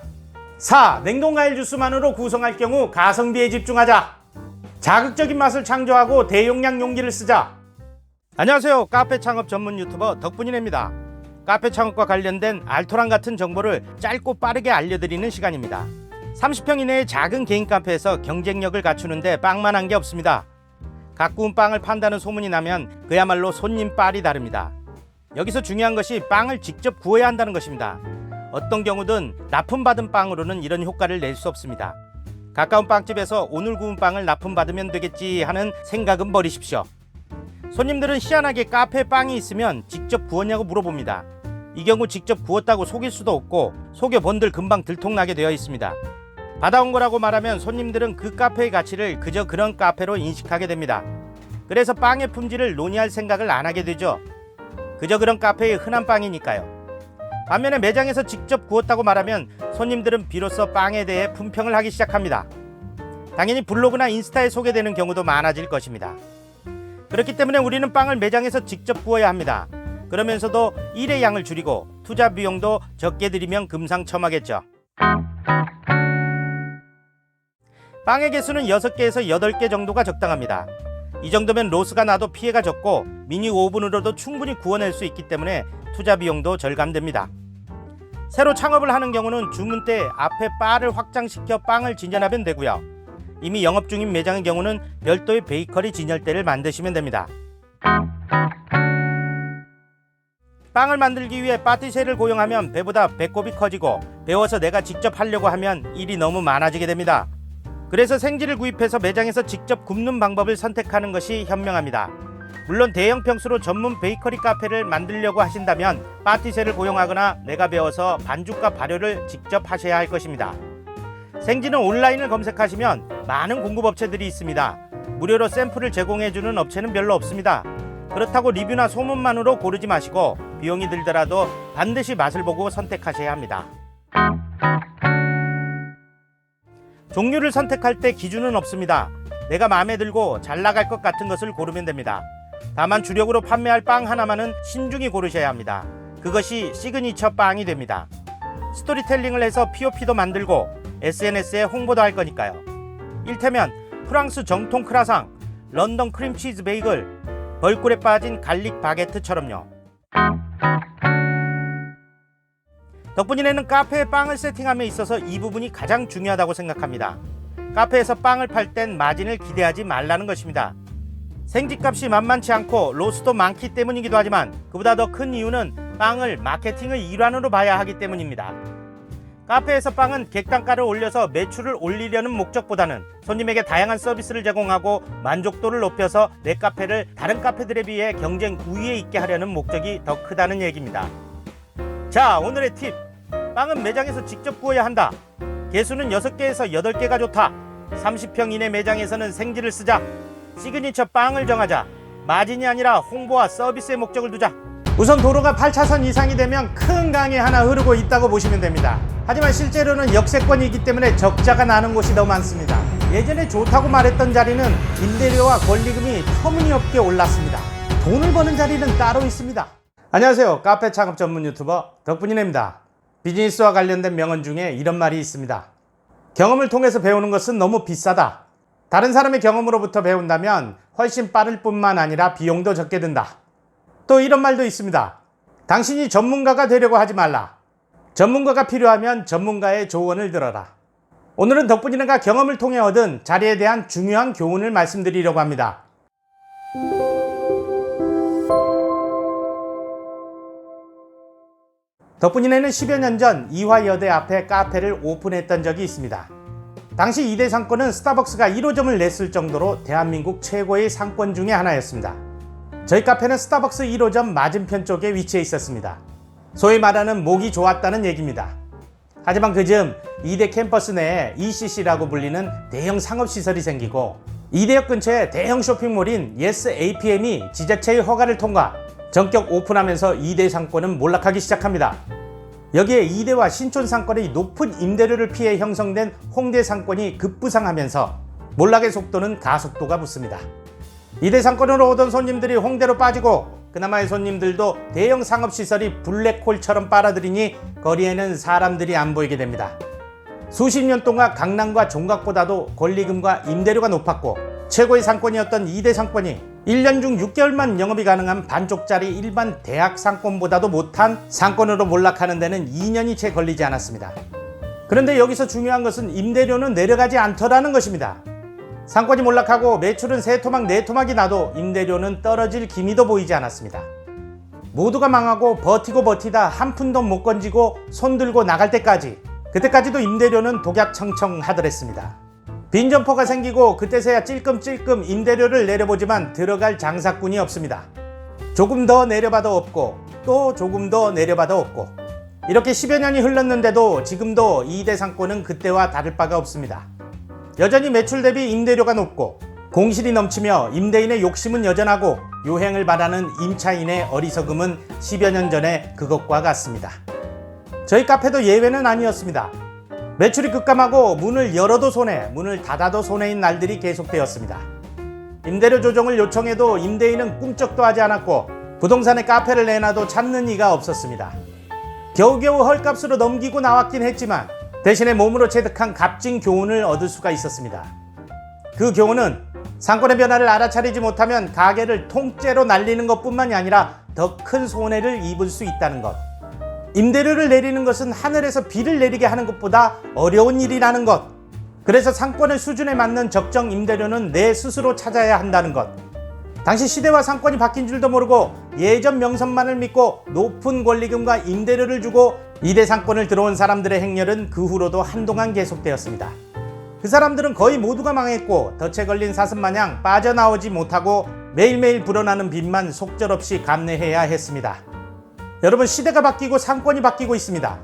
4. 냉동과일 주스만으로 구성할 경우 가성비에 집중하자. 자극적인 맛을 창조하고 대용량 용기를 쓰자. 안녕하세요. 카페 창업 전문 유튜버 덕분이네입니다. 카페 창업과 관련된 알토란 같은 정보를 짧고 빠르게 알려드리는 시간입니다. 30평 이내의 작은 개인 카페에서 경쟁력을 갖추는데 빵만한 게 없습니다. 갓 구운 빵을 판다는 소문이 나면 그야말로 손님 빨이 다릅니다. 여기서 중요한 것이 빵을 직접 구워야 한다는 것입니다. 어떤 경우든 납품받은 빵으로는 이런 효과를 낼 수 없습니다. 가까운 빵집에서 오늘 구운 빵을 납품받으면 되겠지 하는 생각은 버리십시오. 손님들은 희한하게 카페에 빵이 있으면 직접 구웠냐고 물어봅니다. 이 경우 직접 구웠다고 속일 수도 없고 속여본들 금방 들통나게 되어 있습니다. 받아온 거라고 말하면 손님들은 그 카페의 가치를 그저 그런 카페로 인식하게 됩니다. 그래서 빵의 품질을 논의할 생각을 안 하게 되죠. 그저 그런 카페의 흔한 빵이니까요. 반면에 매장에서 직접 구웠다고 말하면 손님들은 비로소 빵에 대해 품평을 하기 시작합니다. 당연히 블로그나 인스타에 소개되는 경우도 많아질 것입니다. 그렇기 때문에 우리는 빵을 매장에서 직접 구워야 합니다. 그러면서도 일의 양을 줄이고 투자 비용도 적게 들이면 금상첨화겠죠. 빵의 개수는 6개에서 8개 정도가 적당합니다. 이 정도면 로스가 나도 피해가 적고 미니 오븐으로도 충분히 구워낼 수 있기 때문에 투자 비용도 절감됩니다. 새로 창업을 하는 경우는 주문 때 앞에 바를 확장시켜 빵을 진열하면 되고요. 이미 영업 중인 매장의 경우는 별도의 베이커리 진열대를 만드시면 됩니다. 빵을 만들기 위해 파티셰를 고용하면 배보다 배꼽이 커지고 배워서 내가 직접 하려고 하면 일이 너무 많아지게 됩니다. 그래서 생지를 구입해서 매장에서 직접 굽는 방법을 선택하는 것이 현명합니다. 물론 대형 평수로 전문 베이커리 카페를 만들려고 하신다면 파티셰를 고용하거나 내가 배워서 반죽과 발효를 직접 하셔야 할 것입니다. 생지는 온라인을 검색하시면 많은 공급업체들이 있습니다. 무료로 샘플을 제공해주는 업체는 별로 없습니다. 그렇다고 리뷰나 소문만으로 고르지 마시고 비용이 들더라도 반드시 맛을 보고 선택하셔야 합니다. 종류를 선택할 때 기준은 없습니다. 내가 마음에 들고 잘 나갈 것 같은 것을 고르면 됩니다. 다만 주력으로 판매할 빵 하나만은 신중히 고르셔야 합니다. 그것이 시그니처 빵이 됩니다. 스토리텔링을 해서 POP도 만들고 SNS에 홍보도 할 거니까요. 일테면 프랑스 정통 크라상, 런던 크림치즈 베이글, 벌꿀에 빠진 갈릭 바게트처럼요. 덕분이네는 카페에 빵을 세팅함에 있어서 이 부분이 가장 중요하다고 생각합니다. 카페에서 빵을 팔 땐 마진을 기대하지 말라는 것입니다. 생지값이 만만치 않고 로스도 많기 때문이기도 하지만 그보다 더 큰 이유는 빵을 마케팅의 일환으로 봐야 하기 때문입니다. 카페에서 빵은 객단가를 올려서 매출을 올리려는 목적보다는 손님에게 다양한 서비스를 제공하고 만족도를 높여서 내 카페를 다른 카페들에 비해 경쟁 우위에 있게 하려는 목적이 더 크다는 얘기입니다. 자, 오늘의 팁! 빵은 매장에서 직접 구워야 한다. 개수는 6개에서 8개가 좋다. 30평 이내 매장에서는 생지를 쓰자. 시그니처 빵을 정하자. 마진이 아니라 홍보와 서비스의 목적을 두자. 우선 도로가 8차선 이상이 되면 큰 강이 하나 흐르고 있다고 보시면 됩니다. 하지만 실제로는 역세권이기 때문에 적자가 나는 곳이 더 많습니다. 예전에 좋다고 말했던 자리는 임대료와 권리금이 터무니없게 올랐습니다. 돈을 버는 자리는 따로 있습니다. 안녕하세요. 카페 창업 전문 유튜버 덕분이네입니다. 비즈니스와 관련된 명언 중에 이런 말이 있습니다. 경험을 통해서 배우는 것은 너무 비싸다. 다른 사람의 경험으로부터 배운다면 훨씬 빠를 뿐만 아니라 비용도 적게 든다. 또 이런 말도 있습니다. 당신이 전문가가 되려고 하지 말라. 전문가가 필요하면 전문가의 조언을 들어라. 오늘은 덕분이네가 경험을 통해 얻은 자리에 대한 중요한 교훈을 말씀드리려고 합니다. 덕분이네는 10여 년 전 이화여대 앞에 카페를 오픈했던 적이 있습니다. 당시 2대 상권은 스타벅스가 1호점을 냈을 정도로 대한민국 최고의 상권 중에 하나였습니다. 저희 카페는 스타벅스 1호점 맞은편 쪽에 위치해 있었습니다. 소위 말하는 목이 좋았다는 얘기입니다. 하지만 그즈음 2대 캠퍼스 내에 ECC라고 불리는 대형 상업시설이 생기고 2대역 근처에 대형 쇼핑몰인 예스 APM이 지자체의 허가를 통과, 전격 오픈하면서 2대 상권은 몰락하기 시작합니다. 여기에 2대와 신촌 상권의 높은 임대료를 피해 형성된 홍대 상권이 급부상하면서 몰락의 속도는 가속도가 붙습니다. 2대 상권으로 오던 손님들이 홍대로 빠지고 그나마의 손님들도 대형 상업시설이 블랙홀처럼 빨아들이니 거리에는 사람들이 안 보이게 됩니다. 수십 년 동안 강남과 종각보다도 권리금과 임대료가 높았고 최고의 상권이었던 2대 상권이 1년 중 6개월만 영업이 가능한 반쪽짜리 일반 대학 상권보다도 못한 상권으로 몰락하는 데는 2년이 채 걸리지 않았습니다. 그런데 여기서 중요한 것은 임대료는 내려가지 않더라는 것입니다. 상권이 몰락하고 매출은 3토막 4토막이 나도 임대료는 떨어질 기미도 보이지 않았습니다. 모두가 망하고 버티고 버티다 한 푼도 못 건지고 손 들고 나갈 때까지, 그때까지도 임대료는 독약청청 하더랬습니다. 빈점포가 생기고 그때서야 찔끔찔끔 임대료를 내려보지만 들어갈 장사꾼이 없습니다. 조금 더 내려봐도 없고 또 조금 더 내려봐도 없고, 이렇게 10여 년이 흘렀는데도 지금도 2대 상권은 그때와 다를 바가 없습니다. 여전히 매출 대비 임대료가 높고 공실이 넘치며 임대인의 욕심은 여전하고 요행을 바라는 임차인의 어리석음은 10여 년 전에 그것과 같습니다. 저희 카페도 예외는 아니었습니다. 매출이 급감하고 문을 열어도 손해, 문을 닫아도 손해인 날들이 계속되었습니다. 임대료 조정을 요청해도 임대인은 꿈쩍도 하지 않았고 부동산에 카페를 내놔도 찾는 이가 없었습니다. 겨우겨우 헐값으로 넘기고 나왔긴 했지만 대신에 몸으로 체득한 값진 교훈을 얻을 수가 있었습니다. 그 교훈은 상권의 변화를 알아차리지 못하면 가게를 통째로 날리는 것뿐만이 아니라 더 큰 손해를 입을 수 있다는 것. 임대료를 내리는 것은 하늘에서 비를 내리게 하는 것보다 어려운 일이라는 것. 그래서 상권의 수준에 맞는 적정 임대료는 내 스스로 찾아야 한다는 것. 당시 시대와 상권이 바뀐 줄도 모르고 예전 명성만을 믿고 높은 권리금과 임대료를 주고 2대 상권을 들어온 사람들의 행렬은 그 후로도 한동안 계속되었습니다. 그 사람들은 거의 모두가 망했고 덫에 걸린 사슴마냥 빠져나오지 못하고 매일매일 불어나는 빚만 속절없이 감내해야 했습니다. 여러분, 시대가 바뀌고 상권이 바뀌고 있습니다.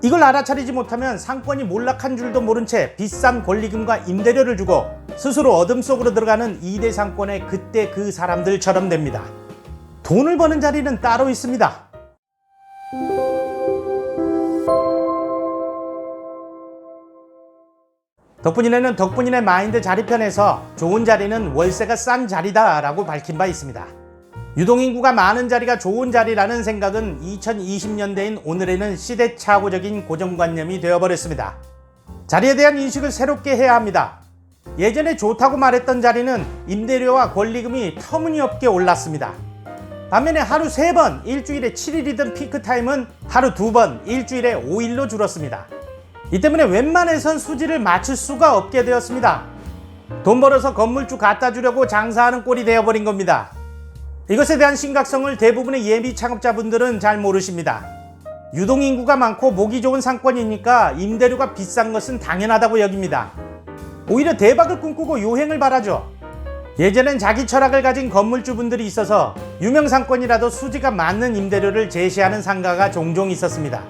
이걸 알아차리지 못하면 상권이 몰락한 줄도 모른 채 비싼 권리금과 임대료를 주고 스스로 어둠 속으로 들어가는 2대 상권의 그때 그 사람들처럼 됩니다. 돈을 버는 자리는 따로 있습니다. 덕분이네는 덕분이네 마인드 자리편에서 좋은 자리는 월세가 싼 자리다 라고 밝힌 바 있습니다. 유동인구가 많은 자리가 좋은 자리라는 생각은 2020년대인 오늘에는 시대착오적인 고정관념이 되어버렸습니다. 자리에 대한 인식을 새롭게 해야 합니다. 예전에 좋다고 말했던 자리는 임대료와 권리금이 터무니없게 올랐습니다. 반면에 하루 3번, 일주일에 7일이던 피크타임은 하루 2번, 일주일에 5일로 줄었습니다. 이 때문에 웬만해선 수지를 맞출 수가 없게 되었습니다. 돈 벌어서 건물주 갖다 주려고 장사하는 꼴이 되어버린 겁니다. 이것에 대한 심각성을 대부분의 예비 창업자분들은 잘 모르십니다. 유동인구가 많고 보기 좋은 상권이니까 임대료가 비싼 것은 당연하다고 여깁니다. 오히려 대박을 꿈꾸고 요행을 바라죠. 예전엔 자기 철학을 가진 건물주분들이 있어서 유명 상권이라도 수지가 맞는 임대료를 제시하는 상가가 종종 있었습니다.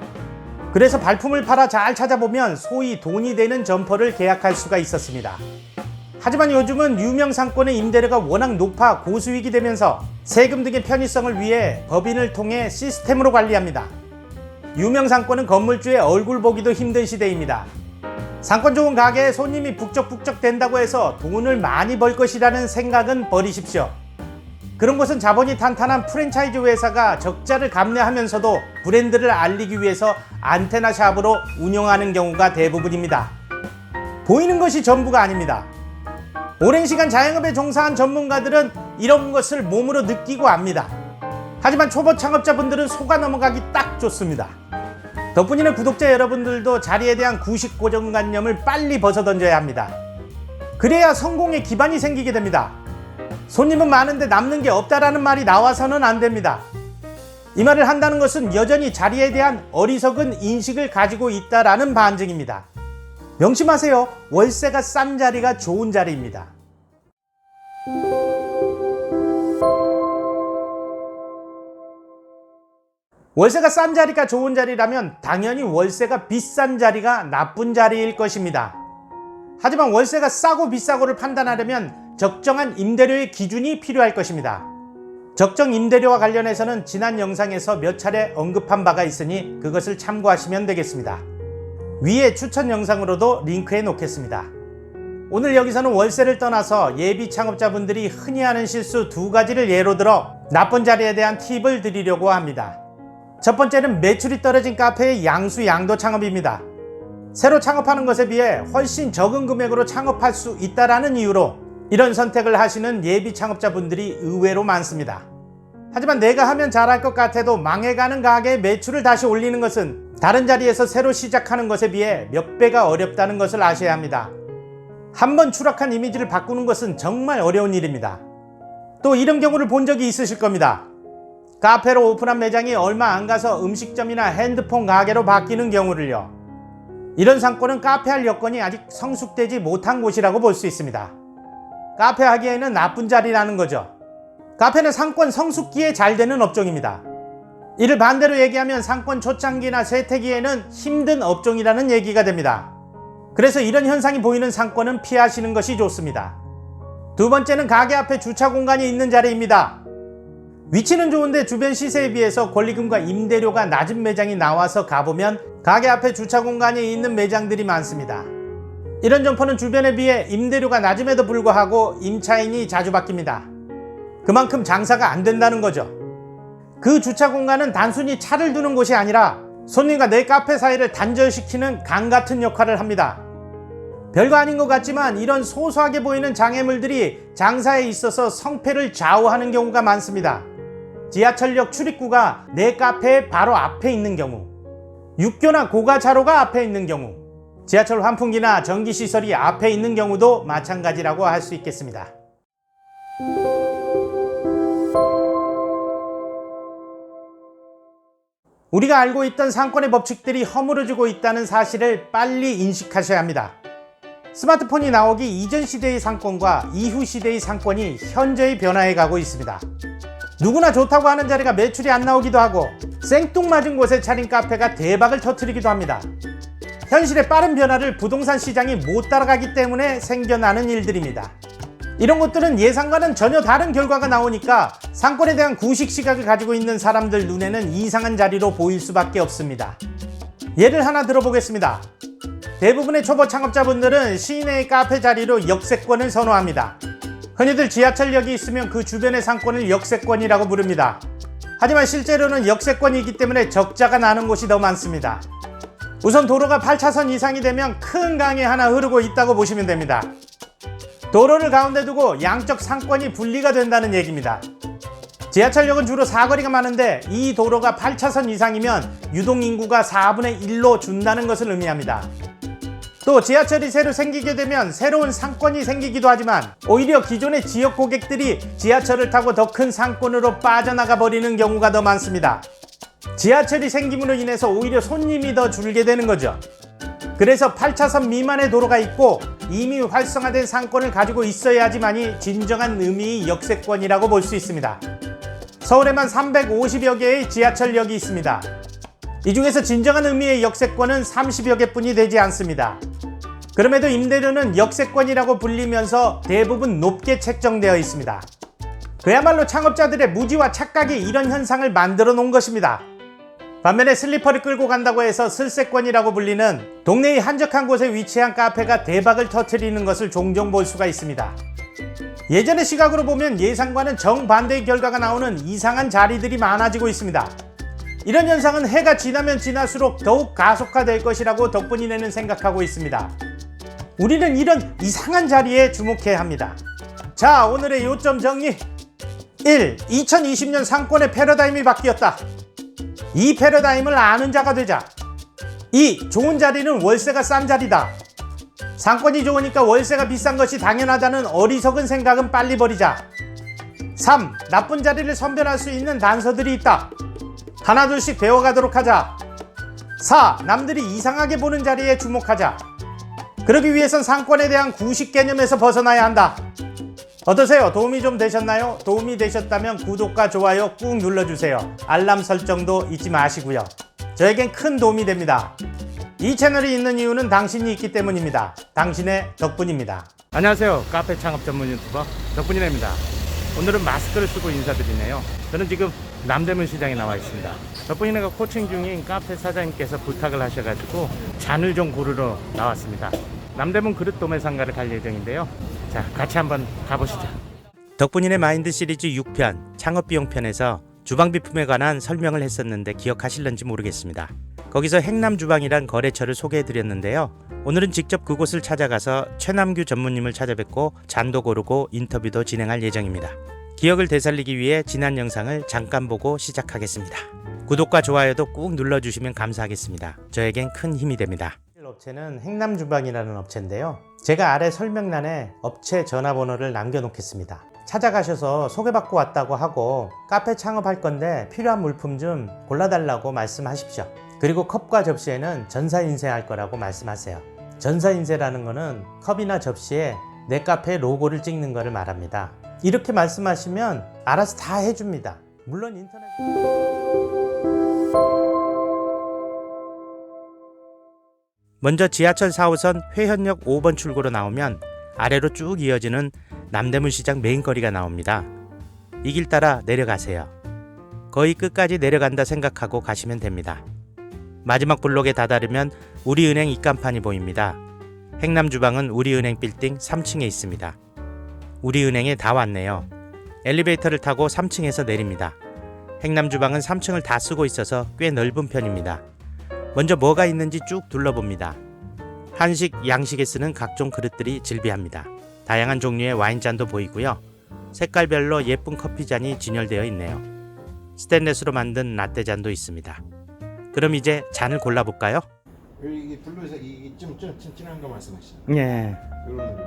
그래서 발품을 팔아 잘 찾아보면 소위 돈이 되는 점포를 계약할 수가 있었습니다. 하지만 요즘은 유명 상권의 임대료가 워낙 높아 고수익이 되면서 세금 등의 편의성을 위해 법인을 통해 시스템으로 관리합니다. 유명 상권은 건물주의 얼굴 보기도 힘든 시대입니다. 상권 좋은 가게에 손님이 북적북적 된다고 해서 돈을 많이 벌 것이라는 생각은 버리십시오. 그런 곳은 자본이 탄탄한 프랜차이즈 회사가 적자를 감내하면서도 브랜드를 알리기 위해서 안테나 샵으로 운영하는 경우가 대부분입니다. 보이는 것이 전부가 아닙니다. 오랜 시간 자영업에 종사한 전문가들은 이런 것을 몸으로 느끼고 압니다. 하지만 초보 창업자분들은 속아 넘어가기 딱 좋습니다. 덕분이는 구독자 여러분들도 자리에 대한 구식 고정관념을 빨리 벗어던져야 합니다. 그래야 성공의 기반이 생기게 됩니다. 손님은 많은데 남는 게 없다라는 말이 나와서는 안 됩니다. 이 말을 한다는 것은 여전히 자리에 대한 어리석은 인식을 가지고 있다라는 반증입니다. 명심하세요. 월세가 싼 자리가 좋은 자리입니다. 월세가 싼 자리가 좋은 자리라면 당연히 월세가 비싼 자리가 나쁜 자리일 것입니다. 하지만 월세가 싸고 비싸고를 판단하려면 적정한 임대료의 기준이 필요할 것입니다. 적정 임대료와 관련해서는 지난 영상에서 몇 차례 언급한 바가 있으니 그것을 참고하시면 되겠습니다. 위에 추천 영상으로도 링크해 놓겠습니다. 오늘 여기서는 월세를 떠나서 예비 창업자분들이 흔히 하는 실수 2가지를 예로 들어 나쁜 자리에 대한 팁을 드리려고 합니다. 첫 번째는 매출이 떨어진 카페의 양수양도 창업입니다. 새로 창업하는 것에 비해 훨씬 적은 금액으로 창업할 수 있다는 이유로 이런 선택을 하시는 예비 창업자분들이 의외로 많습니다. 하지만 내가 하면 잘할 것 같아도 망해가는 가게의 매출을 다시 올리는 것은 다른 자리에서 새로 시작하는 것에 비해 몇 배가 어렵다는 것을 아셔야 합니다. 한번 추락한 이미지를 바꾸는 것은 정말 어려운 일입니다. 또 이런 경우를 본 적이 있으실 겁니다. 카페로 오픈한 매장이 얼마 안 가서 음식점이나 핸드폰 가게로 바뀌는 경우를요. 이런 상권은 카페할 여건이 아직 성숙되지 못한 곳이라고 볼 수 있습니다. 카페 하기에는 나쁜 자리라는 거죠. 카페는 상권 성숙기에 잘 되는 업종입니다. 이를 반대로 얘기하면 상권 초창기나 쇠퇴기에는 힘든 업종이라는 얘기가 됩니다. 그래서 이런 현상이 보이는 상권은 피하시는 것이 좋습니다. 두 번째는 가게 앞에 주차 공간이 있는 자리입니다. 위치는 좋은데 주변 시세에 비해서 권리금과 임대료가 낮은 매장이 나와서 가보면 가게 앞에 주차 공간이 있는 매장들이 많습니다. 이런 점포는 주변에 비해 임대료가 낮음에도 불구하고 임차인이 자주 바뀝니다. 그만큼 장사가 안 된다는 거죠. 그 주차 공간은 단순히 차를 두는 곳이 아니라 손님과 내 카페 사이를 단절시키는 강 같은 역할을 합니다. 별거 아닌 것 같지만 이런 소소하게 보이는 장애물들이 장사에 있어서 성패를 좌우하는 경우가 많습니다. 지하철역 출입구가 내 카페의 바로 앞에 있는 경우, 육교나 고가차로가 앞에 있는 경우, 지하철 환풍기나 전기시설이 앞에 있는 경우도 마찬가지라고 할 수 있겠습니다. 우리가 알고 있던 상권의 법칙들이 허물어지고 있다는 사실을 빨리 인식하셔야 합니다. 스마트폰이 나오기 이전 시대의 상권과 이후 시대의 상권이 현저히 변화해 가고 있습니다. 누구나 좋다고 하는 자리가 매출이 안 나오기도 하고 생뚱맞은 곳에 차린 카페가 대박을 터뜨리기도 합니다. 현실의 빠른 변화를 부동산 시장이 못 따라가기 때문에 생겨나는 일들입니다. 이런 것들은 예상과는 전혀 다른 결과가 나오니까 상권에 대한 구식 시각을 가지고 있는 사람들 눈에는 이상한 자리로 보일 수밖에 없습니다. 예를 하나 들어보겠습니다. 대부분의 초보 창업자분들은 시내의 카페 자리로 역세권을 선호합니다. 흔히들 지하철역이 있으면 그 주변의 상권을 역세권이라고 부릅니다. 하지만 실제로는 역세권이기 때문에 적자가 나는 곳이 더 많습니다. 우선 도로가 8차선 이상이 되면 큰 강이 하나 흐르고 있다고 보시면 됩니다. 도로를 가운데 두고 양쪽 상권이 분리가 된다는 얘기입니다. 지하철역은 주로 사거리가 많은데 이 도로가 8차선 이상이면 유동인구가 4분의 1로 준다는 것을 의미합니다. 또 지하철이 새로 생기게 되면 새로운 상권이 생기기도 하지만 오히려 기존의 지역 고객들이 지하철을 타고 더 큰 상권으로 빠져나가 버리는 경우가 더 많습니다. 지하철이 생김으로 인해서 오히려 손님이 더 줄게 되는 거죠. 그래서 8차선 미만의 도로가 있고 이미 활성화된 상권을 가지고 있어야지만이 진정한 의미의 역세권이라고 볼 수 있습니다. 서울에만 350여 개의 지하철역이 있습니다. 이 중에서 진정한 의미의 역세권은 30여 개뿐이 되지 않습니다. 그럼에도 임대료는 역세권이라고 불리면서 대부분 높게 책정되어 있습니다. 그야말로 창업자들의 무지와 착각이 이런 현상을 만들어 놓은 것입니다. 반면에 슬리퍼를 끌고 간다고 해서 슬세권이라고 불리는 동네의 한적한 곳에 위치한 카페가 대박을 터뜨리는 것을 종종 볼 수가 있습니다. 예전의 시각으로 보면 예상과는 정반대의 결과가 나오는 이상한 자리들이 많아지고 있습니다. 이런 현상은 해가 지나면 지날수록 더욱 가속화될 것이라고 덕분이네는 생각하고 있습니다. 우리는 이런 이상한 자리에 주목해야 합니다. 자, 오늘의 요점 정리. 1. 2020년 상권의 패러다임이 바뀌었다. 이 패러다임을 아는 자가 되자. 2. 좋은 자리는 월세가 싼 자리다. 상권이 좋으니까 월세가 비싼 것이 당연하다는 어리석은 생각은 빨리 버리자. 3. 나쁜 자리를 선별할 수 있는 단서들이 있다. 하나둘씩 배워가도록 하자. 4. 남들이 이상하게 보는 자리에 주목하자. 그러기 위해선 상권에 대한 구식 개념에서 벗어나야 한다. 어떠세요? 도움이 좀 되셨나요? 도움이 되셨다면 구독과 좋아요 꾹 눌러주세요. 알람 설정도 잊지 마시고요. 저에겐 큰 도움이 됩니다. 이 채널이 있는 이유는 당신이 있기 때문입니다. 당신의 덕분입니다. 안녕하세요. 카페 창업 전문 유튜버 덕분이네입니다. 오늘은 마스크를 쓰고 인사드리네요. 저는 지금 남대문 시장에 나와 있습니다. 덕분이네가 코칭 중인 카페 사장님께서 부탁을 하셔가지고 잔을 좀 고르러 나왔습니다. 남대문 그릇 도매상가를 갈 예정인데요. 자, 같이 한번 가보시죠. 덕분이네 마인드 시리즈 6편 창업비용 편에서 주방비품에 관한 설명을 했었는데 기억하실런지 모르겠습니다. 거기서 행남주방이란 거래처를 소개해드렸는데요. 오늘은 직접 그곳을 찾아가서 최남규 전무님을 찾아뵙고 잔도 고르고 인터뷰도 진행할 예정입니다. 기억을 되살리기 위해 지난 영상을 잠깐 보고 시작하겠습니다. 구독과 좋아요도 꾹 눌러주시면 감사하겠습니다. 저에겐 큰 힘이 됩니다. 업체는 행남주방이라는 업체인데요. 제가 아래 설명란에 업체 전화번호를 남겨놓겠습니다. 찾아가셔서 소개받고 왔다고 하고 카페 창업할 건데 필요한 물품 좀 골라달라고 말씀하십시오. 그리고 컵과 접시에는 전사인쇄할 거라고 말씀하세요. 전사인쇄라는 거는 컵이나 접시에 내 카페 로고를 찍는 거를 말합니다. 이렇게 말씀하시면 알아서 다 해줍니다. 물론 인터넷... 먼저 지하철 4호선 회현역 5번 출구로 나오면 아래로 쭉 이어지는 남대문 시장 메인거리가 나옵니다. 이 길 따라 내려가세요. 거의 끝까지 내려간다 생각하고 가시면 됩니다. 마지막 블록에 다다르면 우리은행 입간판이 보입니다. 행남주방은 우리은행 빌딩 3층에 있습니다. 우리은행에 다 왔네요. 엘리베이터를 타고 3층에서 내립니다. 행남주방은 3층을 다 쓰고 있어서 꽤 넓은 편입니다. 먼저 뭐가 있는지 쭉 둘러봅니다. 한식, 양식에 쓰는 각종 그릇들이 즐비합니다. 다양한 종류의 와인잔도 보이고요. 색깔별로 예쁜 커피잔이 진열되어 있네요. 스테인레스로 만든 라떼잔도 있습니다. 그럼 이제 잔을 골라볼까요? 이게 블루색 이게 좀 진한 거 말씀하시죠? 예. 이런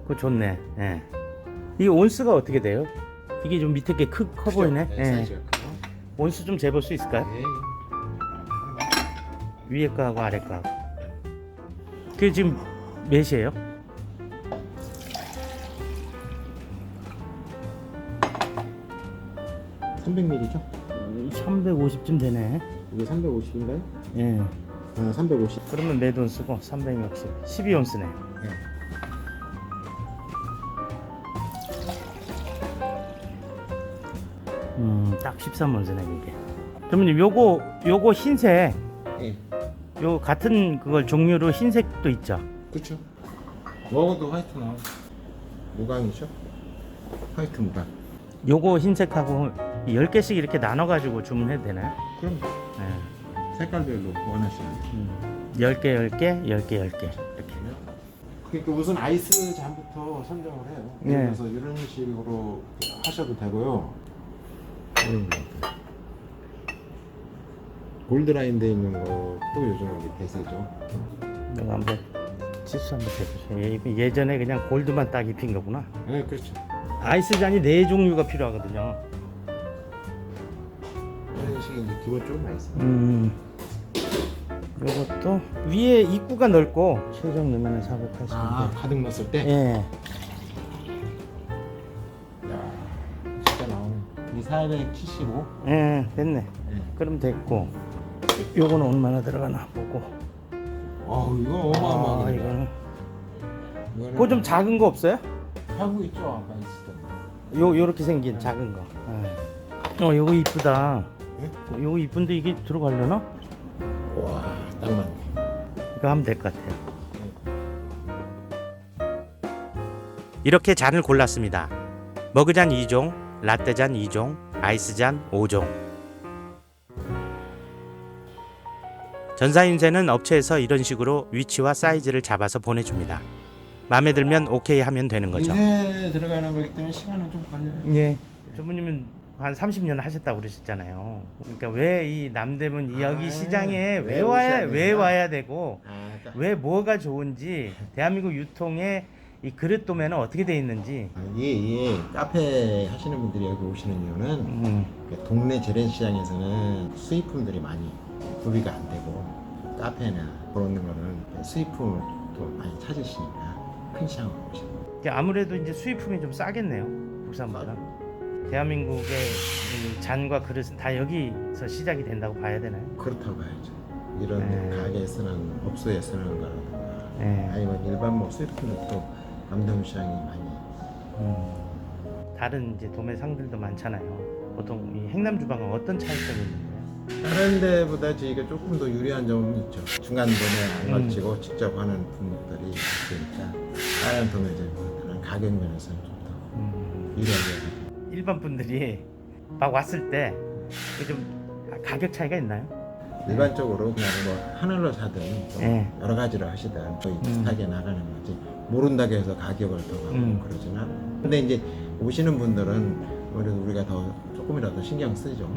그거 좋네. 예. 이 온스가 어떻게 돼요? 이게 좀 밑에 게 커 보이네. 네, 예. 사이즈가 크죠. 온스 좀 재볼 수 있을까요? 네. 위에 거하고 아래 거하고. 그게 지금 몇이에요? 네. 300ml죠? 350쯤 되네. 이게 350인가요? 예. 350. 그러면 몇 온스고 360. 12온스네. 네. 딱 13온스네 이게. 그러면 요거 흰색. 네. 요 같은 그걸 종류로 흰색도 있죠. 그렇죠. 먹어도 화이트 나와. 무광이죠? 화이트 무광. 요거 흰색하고 10개씩 이렇게 나눠가지고 주문해도 되나요? 그럼 네. 색깔별로 원하시는. 10개, 10개, 10개, 10개 이렇게. 그러니까 우선 아이스 잔부터 선정을 해요. 네. 그래서 이런 식으로 하셔도 되고요. 골드라인 돼 있는 것도 요즘 대세죠. 이거 한번 치수 한번 해보세요. 예전에 그냥 골드만 딱 입힌 거구나. 네, 그렇죠. 아이스 잔이 4종류가 필요하거든요. 이런 식이 이제 기본적으로 많이 있어요. 요것도 위에 입구가 넓고 최종 넣으면 480. 가득 넣었을 때? 예. 야, 진짜 나오네. 이 475? 예, 됐네. 그럼 됐고. 요거는 얼마나 들어가나 보고. 이거 어마어마하게. 이거는 이거는 그거 좀 작은 거 없어요? 하고 있죠. 아까 있었던. 요렇게 생긴 작은 거. 요거 이쁘다. 요거 이쁜데 이게 들어가려나? 와, 딱 맞네. 이거 하면 될 것 같아요. 이렇게 잔을 골랐습니다. 머그잔 2종, 라떼잔 2종, 아이스잔 5종. 전사인쇄는 업체에서 이런 식으로 위치와 사이즈를 잡아서 보내줍니다. 마음에 들면 오케이 하면 되는 거죠. 인쇄 들어가는 거기 때문에 시간은 좀 걸려요. 예. 전무님은 한 30년 하셨다고 그러셨잖아요. 그러니까 왜 이 남대문 여기 시장에 왜 와야 되고 왜 뭐가 좋은지 대한민국 유통의 이 그릇 도매는 어떻게 돼 있는지. 이게 카페 하시는 분들이 여기 오시는 이유는 동네 재래시장에서는 수입품들이 많이 구비가 안 되고 카페나 그런 거는 수입품을 또 많이 찾으시니까 큰 시장으로 오시는 거예요. 아무래도 이제 수입품이 좀 싸겠네요. 국산보다. 대한민국의 이 잔과 그릇은 다 여기서 시작이 된다고 봐야 되나요? 그렇다고 봐야죠. 이런 가게에서는 업소에서는 거라든가 아니면 일반 뭐 수입품들도 남대문 시장이 많이 다른 이제 도매상들도 많잖아요. 보통 이 행남주방은 어떤 차이점이 있는가요? 다른 데보다 저희가 조금 더 유리한 점은 있죠. 중간 도매 안 걸치고 직접 하는 품목들이 있으니까 다른 도매점보다는 가격 면에서는 좀 더 유리하게. 일반 분들이 막 왔을 때 좀 가격 차이가 있나요? 일반적으로 그냥 뭐 하늘로 사든 좀 여러 가지로 하시든 거의 비슷하게 나가는 거지 모른다고 해서 가격을 더 하고 그러진 않아. 근데 이제 오시는 분들은 아무래도 우리가 더 조금이라도 신경 쓰죠.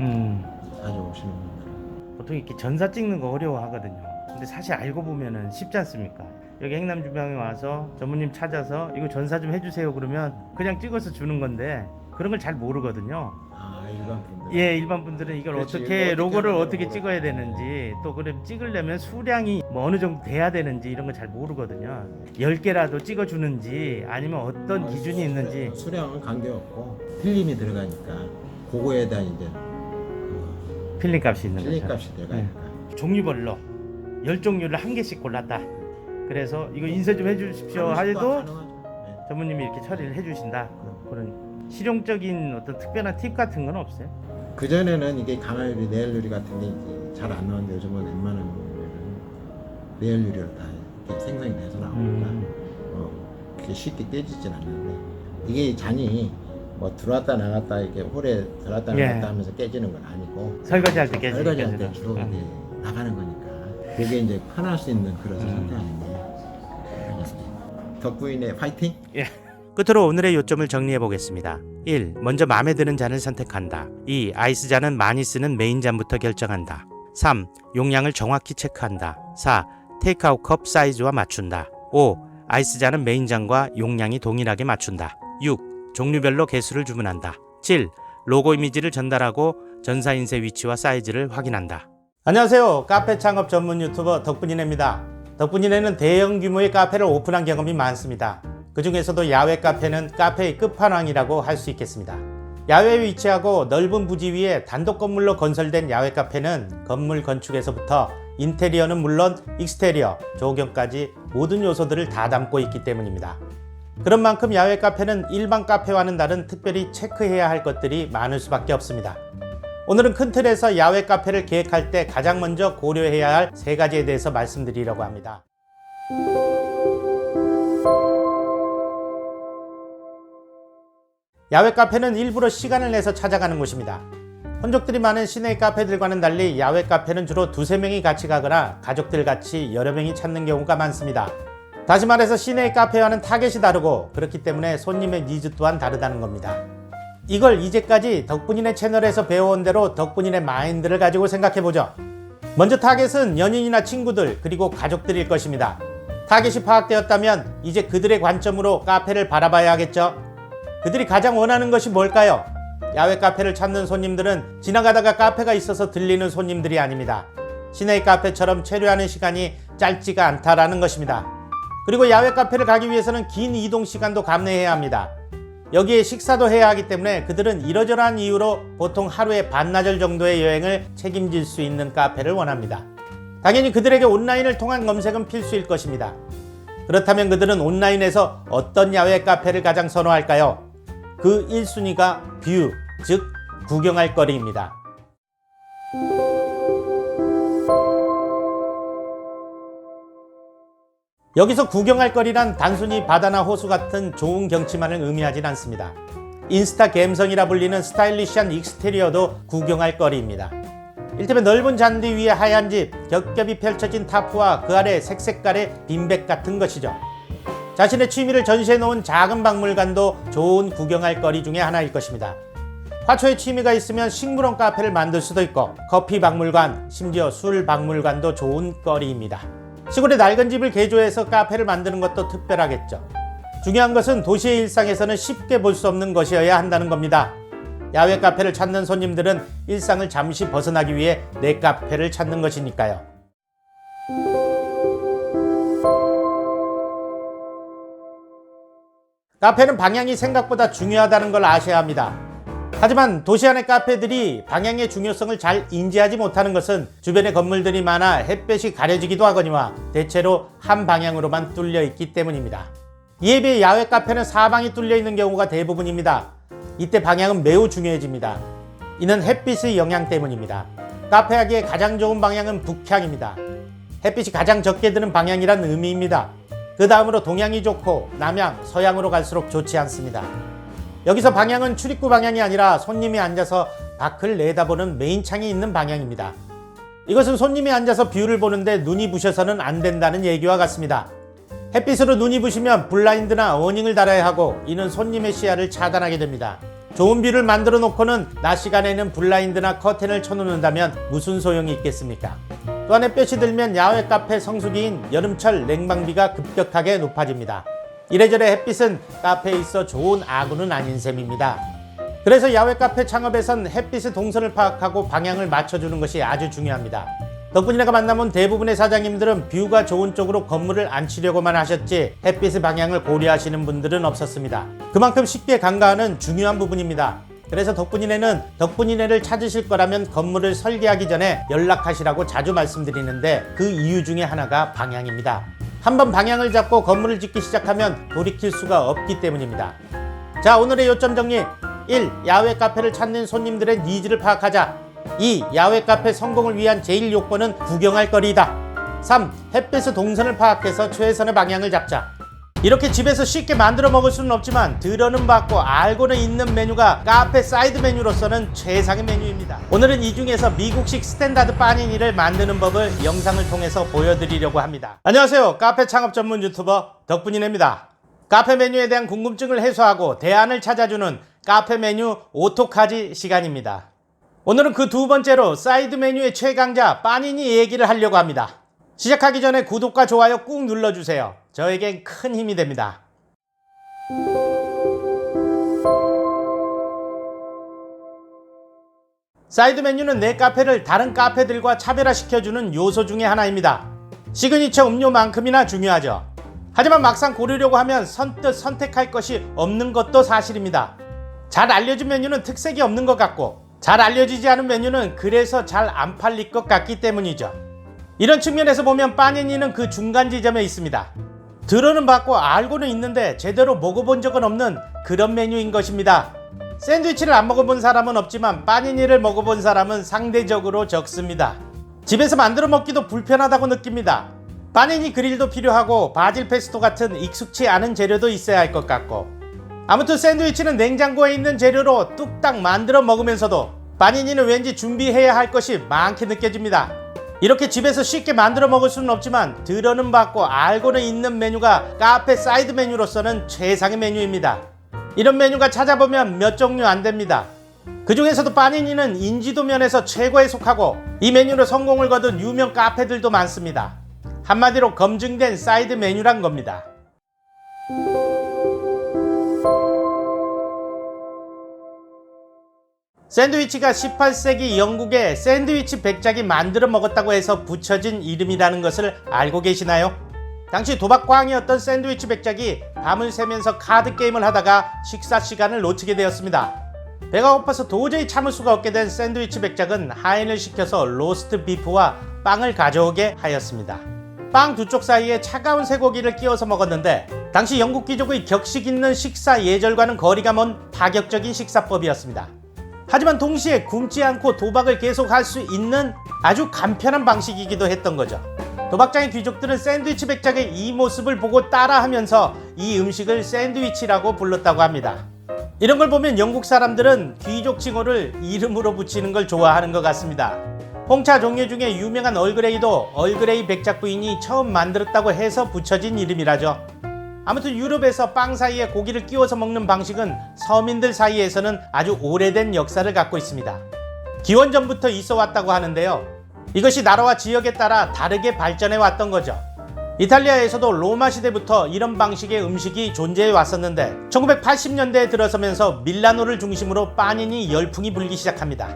자주 오시는 분들은. 보통 이렇게 전사 찍는 거 어려워하거든요. 근데 사실 알고 보면은 쉽지 않습니까? 여기 행남주방에 와서 전무님 찾아서 이거 전사 좀 해주세요 그러면 그냥 찍어서 주는 건데 그런 걸 잘 모르거든요. 일반 분들. 예, 일반 분들은 이걸 그렇지, 어떻게 이거 로고를 하는 어떻게 거 찍어야 되는지 또 그럼 찍으려면 수량이 뭐 어느 정도 돼야 되는지 이런 걸 잘 모르거든요. 10개라도 찍어주는지 아니면 어떤 기준이 있는지. 수량은 관계없고 필름이 들어가니까 그거에 대한 이제 필름 값이 있는 필름 거죠. 값이 들어가니까. 종류별로 10종류를 한 개씩 골랐다. 그래서 이거 인쇄 좀 해주십시오 해도 가능하죠. 전무님이 이렇게 처리를 해주신다. 그럼. 그런 실용적인 어떤 특별한 팁 같은 건 없어요? 그 전에는 이게 강화유리, 내열유리 같은 게 잘 안 나왔는데 요즘은 웬만한 거는 내열유리로 다 이렇게 생성이 돼서 나오니까 그게 쉽게 깨지진 않는데 이게 잔이 뭐 들어왔다 나갔다 이렇게 홀에 들어왔다 나갔다 하면서 깨지는 건 아니고 설거지할 때 깨지니까. 설거지할 때 주로 이제 나가는 거니까 그게 이제 편할 수 있는 그릇을 선택하는 게 알겠습니다. 덕부인의 파이팅! 예. 끝으로 오늘의 요점을 정리해 보겠습니다. 1. 먼저 마음에 드는 잔을 선택한다. 2. 아이스 잔은 많이 쓰는 메인 잔부터 결정한다. 3. 용량을 정확히 체크한다. 4. 테이크아웃 컵 사이즈와 맞춘다. 5. 아이스 잔은 메인 잔과 용량이 동일하게 맞춘다. 6. 종류별로 개수를 주문한다. 7. 로고 이미지를 전달하고 전사인쇄 위치와 사이즈를 확인한다. 안녕하세요. 카페 창업 전문 유튜버 덕분이네입니다. 덕분이네는 대형 규모의 카페를 오픈한 경험이 많습니다. 그 중에서도 야외 카페는 카페의 끝판왕이라고 할 수 있겠습니다. 야외에 위치하고 넓은 부지 위에 단독 건물로 건설된 야외 카페는 건물 건축에서부터 인테리어는 물론 익스테리어, 조경까지 모든 요소들을 다 담고 있기 때문입니다. 그런 만큼 야외 카페는 일반 카페와는 다른 특별히 체크해야 할 것들이 많을 수밖에 없습니다. 오늘은 큰 틀에서 야외 카페를 계획할 때 가장 먼저 고려해야 할 3가지에 대해서 말씀드리려고 합니다. 야외 카페는 일부러 시간을 내서 찾아가는 곳입니다. 혼족들이 많은 시내 카페들과는 달리 야외 카페는 주로 2~3명이 같이 가거나 가족들 같이 여러 명이 찾는 경우가 많습니다. 다시 말해서 시내 카페와는 타겟이 다르고 그렇기 때문에 손님의 니즈 또한 다르다는 겁니다. 이걸 이제까지 덕분이네 채널에서 배워온 대로 덕분이네 마인드를 가지고 생각해보죠. 먼저 타겟은 연인이나 친구들 그리고 가족들일 것입니다. 타겟이 파악되었다면 이제 그들의 관점으로 카페를 바라봐야 하겠죠. 그들이 가장 원하는 것이 뭘까요? 야외 카페를 찾는 손님들은 지나가다가 카페가 있어서 들리는 손님들이 아닙니다. 시내 카페처럼 체류하는 시간이 짧지가 않다라는 것입니다. 그리고 야외 카페를 가기 위해서는 긴 이동 시간도 감내해야 합니다. 여기에 식사도 해야 하기 때문에 그들은 이러저러한 이유로 보통 하루에 반나절 정도의 여행을 책임질 수 있는 카페를 원합니다. 당연히 그들에게 온라인을 통한 검색은 필수일 것입니다. 그렇다면 그들은 온라인에서 어떤 야외 카페를 가장 선호할까요? 그 1순위가 뷰, 즉 구경할 거리입니다. 여기서 구경할 거리란 단순히 바다나 호수 같은 좋은 경치만을 의미하진 않습니다. 인스타 갬성이라 불리는 스타일리시한 익스테리어도 구경할 거리입니다. 이를테면 넓은 잔디 위에 하얀 집, 겹겹이 펼쳐진 타프와 그 아래 색색깔의 빈백 같은 것이죠. 자신의 취미를 전시해 놓은 작은 박물관도 좋은 구경할 거리 중에 하나일 것입니다. 화초에 취미가 있으면 식물원 카페를 만들 수도 있고 커피 박물관, 심지어 술 박물관도 좋은 거리입니다. 시골에 낡은 집을 개조해서 카페를 만드는 것도 특별하겠죠. 중요한 것은 도시의 일상에서는 쉽게 볼 수 없는 것이어야 한다는 겁니다. 야외 카페를 찾는 손님들은 일상을 잠시 벗어나기 위해 내 카페를 찾는 것이니까요. 카페는 방향이 생각보다 중요하다는 걸 아셔야 합니다. 하지만 도시 안의 카페들이 방향의 중요성을 잘 인지하지 못하는 것은 주변에 건물들이 많아 햇볕이 가려지기도 하거니와 대체로 한 방향으로만 뚫려 있기 때문입니다. 이에 비해 야외 카페는 사방이 뚫려 있는 경우가 대부분입니다. 이때 방향은 매우 중요해집니다. 이는 햇빛의 영향 때문입니다. 카페하기에 가장 좋은 방향은 북향입니다. 햇빛이 가장 적게 드는 방향이란 의미입니다. 그 다음으로 동향이 좋고 남향, 서향으로 갈수록 좋지 않습니다. 여기서 방향은 출입구 방향이 아니라 손님이 앉아서 밖을 내다보는 메인 창이 있는 방향입니다. 이것은 손님이 앉아서 뷰를 보는데 눈이 부셔서는 안 된다는 얘기와 같습니다. 햇빛으로 눈이 부시면 블라인드나 어닝을 달아야 하고 이는 손님의 시야를 차단하게 됩니다. 좋은 뷰를 만들어 놓고는 낮 시간에는 블라인드나 커튼을 쳐놓는다면 무슨 소용이 있겠습니까? 또한 햇볕이 들면 야외 카페 성수기인 여름철 냉방비가 급격하게 높아집니다. 이래저래 햇빛은 카페에 있어 좋은 아군은 아닌 셈입니다. 그래서 야외 카페 창업에선 햇빛의 동선을 파악하고 방향을 맞춰주는 것이 아주 중요합니다. 덕분이네가 만나본 대부분의 사장님들은 뷰가 좋은 쪽으로 건물을 앉히려고만 하셨지 햇빛의 방향을 고려하시는 분들은 없었습니다. 그만큼 쉽게 간과하는 중요한 부분입니다. 그래서 덕분이네를 찾으실 거라면 건물을 설계하기 전에 연락하시라고 자주 말씀드리는데 그 이유 중에 하나가 방향입니다. 한번 방향을 잡고 건물을 짓기 시작하면 돌이킬 수가 없기 때문입니다. 자, 오늘의 요점 정리. 1. 야외 카페를 찾는 손님들의 니즈를 파악하자. 2. 야외 카페 성공을 위한 제일 요건은 구경할 거리이다. 3. 햇빛의 동선을 파악해서 최선의 방향을 잡자. 이렇게 집에서 쉽게 만들어 먹을 수는 없지만 들어는 봤고 알고는 있는 메뉴가 카페 사이드 메뉴로서는 최상의 메뉴입니다. 오늘은 이 중에서 미국식 스탠다드 빠니니를 만드는 법을 영상을 통해서 보여드리려고 합니다. 안녕하세요. 카페 창업 전문 유튜버 덕분이네입니다. 카페 메뉴에 대한 궁금증을 해소하고 대안을 찾아주는 카페 메뉴 오토카지 시간입니다. 오늘은 그 두 번째로 사이드 메뉴의 최강자 빠니니 얘기를 하려고 합니다. 시작하기 전에 구독과 좋아요 꾹 눌러주세요. 저에겐 큰 힘이 됩니다. 사이드 메뉴는 내 카페를 다른 카페들과 차별화시켜주는 요소 중에 하나입니다. 시그니처 음료만큼이나 중요하죠. 하지만 막상 고르려고 하면 선뜻 선택할 것이 없는 것도 사실입니다. 잘 알려진 메뉴는 특색이 없는 것 같고 잘 알려지지 않은 메뉴는 그래서 잘 안 팔릴 것 같기 때문이죠. 이런 측면에서 보면 빠니니는 그 중간 지점에 있습니다. 들어는 봤고 알고는 있는데 제대로 먹어본 적은 없는 그런 메뉴인 것입니다. 샌드위치를 안 먹어본 사람은 없지만 빠니니를 먹어본 사람은 상대적으로 적습니다. 집에서 만들어 먹기도 불편하다고 느낍니다. 빠니니 그릴도 필요하고 바질 페스토 같은 익숙치 않은 재료도 있어야 할 것 같고 아무튼 샌드위치는 냉장고에 있는 재료로 뚝딱 만들어 먹으면서도 빠니니는 왠지 준비해야 할 것이 많게 느껴집니다. 이렇게 집에서 쉽게 만들어 먹을 수는 없지만 들어는 봤고 알고는 있는 메뉴가 카페 사이드 메뉴로서는 최상의 메뉴입니다. 이런 메뉴가 찾아보면 몇 종류 안 됩니다. 그 중에서도 빠니니는 인지도 면에서 최고에 속하고 이 메뉴로 성공을 거둔 유명 카페들도 많습니다. 한마디로 검증된 사이드 메뉴란 겁니다. 샌드위치가 18세기 영국에 샌드위치 백작이 만들어 먹었다고 해서 붙여진 이름이라는 것을 알고 계시나요? 당시 도박광이었던 샌드위치 백작이 밤을 새면서 카드 게임을 하다가 식사 시간을 놓치게 되었습니다. 배가 고파서 도저히 참을 수가 없게 된 샌드위치 백작은 하인을 시켜서 로스트 비프와 빵을 가져오게 하였습니다. 빵 두 쪽 사이에 차가운 쇠고기를 끼워서 먹었는데 당시 영국 귀족의 격식 있는 식사 예절과는 거리가 먼 파격적인 식사법이었습니다. 하지만 동시에 굶지 않고 도박을 계속할 수 있는 아주 간편한 방식이기도 했던 거죠. 도박장의 귀족들은 샌드위치 백작의 이 모습을 보고 따라하면서 이 음식을 샌드위치라고 불렀다고 합니다. 이런 걸 보면 영국 사람들은 귀족 칭호를 이름으로 붙이는 걸 좋아하는 것 같습니다. 홍차 종류 중에 유명한 얼그레이도 얼그레이 백작 부인이 처음 만들었다고 해서 붙여진 이름이라죠. 아무튼 유럽에서 빵 사이에 고기를 끼워서 먹는 방식은 서민들 사이에서는 아주 오래된 역사를 갖고 있습니다. 기원전부터 있어 왔다고 하는데요. 이것이 나라와 지역에 따라 다르게 발전해 왔던 거죠. 이탈리아에서도 로마 시대부터 이런 방식의 음식이 존재해 왔었는데 1980년대에 들어서면서 밀라노를 중심으로 빠니니 열풍이 불기 시작합니다.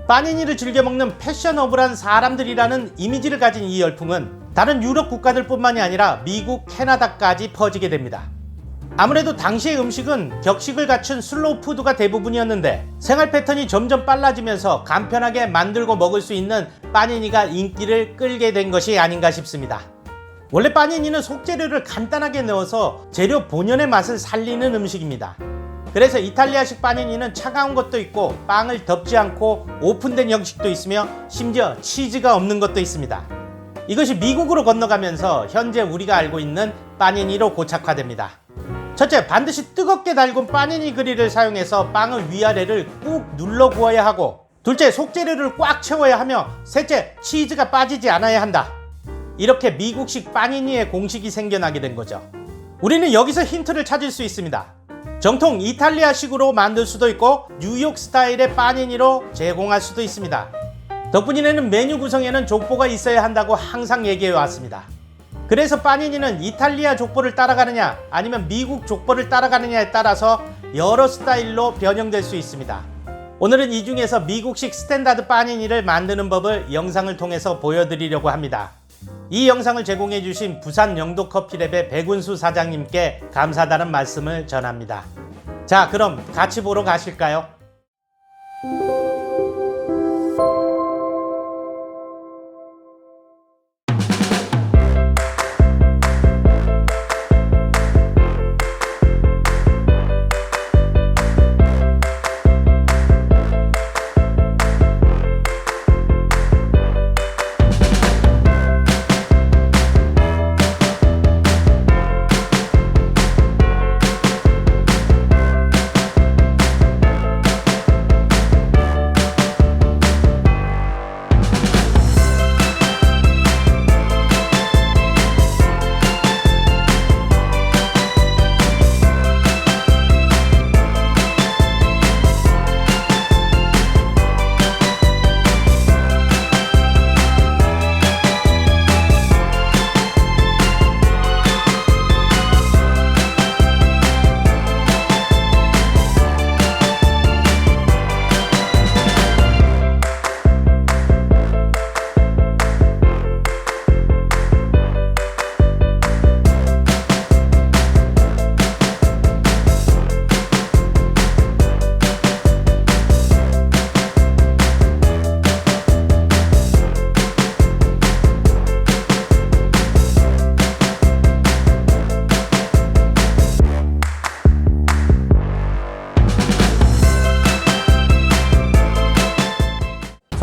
빠니니를 즐겨 먹는 패셔너블한 사람들이라는 이미지를 가진 이 열풍은 다른 유럽 국가들뿐만이 아니라 미국, 캐나다까지 퍼지게 됩니다. 아무래도 당시의 음식은 격식을 갖춘 슬로우 푸드가 대부분이었는데 생활 패턴이 점점 빨라지면서 간편하게 만들고 먹을 수 있는 빠니니가 인기를 끌게 된 것이 아닌가 싶습니다. 원래 빠니니는 속재료를 간단하게 넣어서 재료 본연의 맛을 살리는 음식입니다. 그래서 이탈리아식 빠니니는 차가운 것도 있고 빵을 덮지 않고 오픈된 형식도 있으며 심지어 치즈가 없는 것도 있습니다. 이것이 미국으로 건너가면서 현재 우리가 알고 있는 빠니니로 고착화됩니다. 첫째, 반드시 뜨겁게 달군 빠니니 그릴을 사용해서 빵을 위아래를 꾹 눌러 구워야 하고, 둘째, 속재료를 꽉 채워야 하며, 셋째, 치즈가 빠지지 않아야 한다. 이렇게 미국식 빠니니의 공식이 생겨나게 된 거죠. 우리는 여기서 힌트를 찾을 수 있습니다. 정통 이탈리아식으로 만들 수도 있고 뉴욕 스타일의 빠니니로 제공할 수도 있습니다. 덕분이네는 메뉴 구성에는 족보가 있어야 한다고 항상 얘기해 왔습니다. 그래서 빠니니는 이탈리아 족보를 따라가느냐 아니면 미국 족보를 따라가느냐에 따라서 여러 스타일로 변형될 수 있습니다. 오늘은 이 중에서 미국식 스탠다드 빠니니를 만드는 법을 영상을 통해서 보여드리려고 합니다. 이 영상을 제공해 주신 부산 영도커피랩의 백운수 사장님께 감사하다는 말씀을 전합니다. 자, 그럼 같이 보러 가실까요?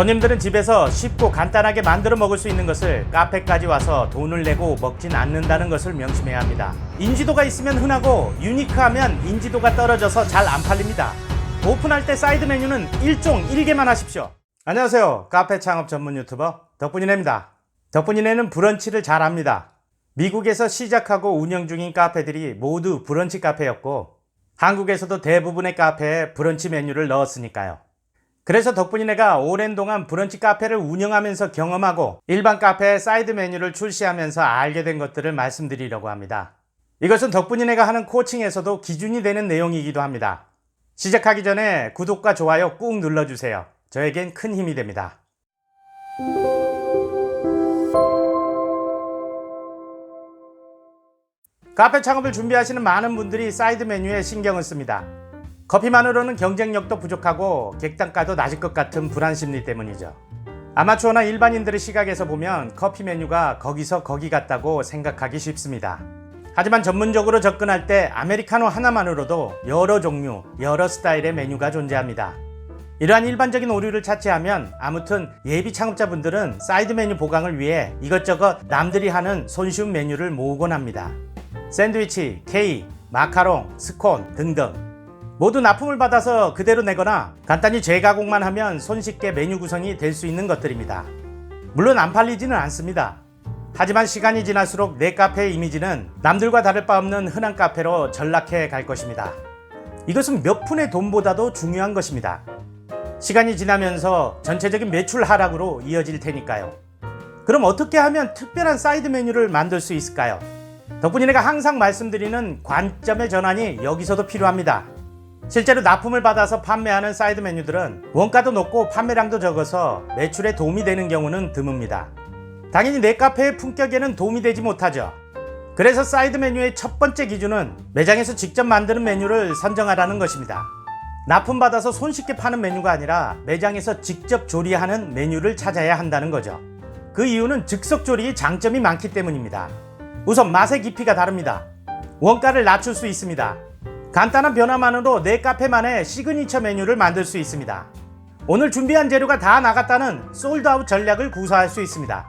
손님들은 집에서 쉽고 간단하게 만들어 먹을 수 있는 것을 카페까지 와서 돈을 내고 먹진 않는다는 것을 명심해야 합니다. 인지도가 있으면 흔하고 유니크하면 인지도가 떨어져서 잘 안 팔립니다. 오픈할 때 사이드 메뉴는 1종 1개만 하십시오. 안녕하세요. 카페 창업 전문 유튜버 덕분이네입니다. 덕분이네는 브런치를 잘 합니다. 미국에서 시작하고 운영 중인 카페들이 모두 브런치 카페였고 한국에서도 대부분의 카페에 브런치 메뉴를 넣었으니까요. 그래서 덕분이네가 오랜 동안 브런치 카페를 운영하면서 경험하고 일반 카페에 사이드 메뉴를 출시하면서 알게 된 것들을 말씀드리려고 합니다. 이것은 덕분이네가 하는 코칭에서도 기준이 되는 내용이기도 합니다. 시작하기 전에 구독과 좋아요 꾹 눌러주세요. 저에겐 큰 힘이 됩니다. 카페 창업을 준비하시는 많은 분들이 사이드 메뉴에 신경을 씁니다. 커피만으로는 경쟁력도 부족하고 객단가도 낮을 것 같은 불안 심리 때문이죠. 아마추어나 일반인들의 시각에서 보면 커피 메뉴가 거기서 거기 같다고 생각하기 쉽습니다. 하지만 전문적으로 접근할 때 아메리카노 하나만으로도 여러 종류, 여러 스타일의 메뉴가 존재합니다. 이러한 일반적인 오류를 차치하면 아무튼 예비 창업자분들은 사이드 메뉴 보강을 위해 이것저것 남들이 하는 손쉬운 메뉴를 모으곤 합니다. 샌드위치, 케이크, 마카롱, 스콘 등등 모두 납품을 받아서 그대로 내거나 간단히 재가공만 하면 손쉽게 메뉴 구성이 될 수 있는 것들입니다. 물론 안 팔리지는 않습니다. 하지만 시간이 지날수록 내 카페의 이미지는 남들과 다를 바 없는 흔한 카페로 전락해 갈 것입니다. 이것은 몇 푼의 돈보다도 중요한 것입니다. 시간이 지나면서 전체적인 매출 하락으로 이어질 테니까요. 그럼 어떻게 하면 특별한 사이드 메뉴를 만들 수 있을까요? 덕분에 내가 항상 말씀드리는 관점의 전환이 여기서도 필요합니다. 실제로 납품을 받아서 판매하는 사이드 메뉴들은 원가도 높고 판매량도 적어서 매출에 도움이 되는 경우는 드뭅니다. 당연히 내 카페의 품격에는 도움이 되지 못하죠. 그래서 사이드 메뉴의 첫 번째 기준은 매장에서 직접 만드는 메뉴를 선정하라는 것입니다. 납품받아서 손쉽게 파는 메뉴가 아니라 매장에서 직접 조리하는 메뉴를 찾아야 한다는 거죠. 그 이유는 즉석 조리의 장점이 많기 때문입니다. 우선 맛의 깊이가 다릅니다. 원가를 낮출 수 있습니다. 간단한 변화만으로 내 카페만의 시그니처 메뉴를 만들 수 있습니다. 오늘 준비한 재료가 다 나갔다는 솔드아웃 전략을 구사할 수 있습니다.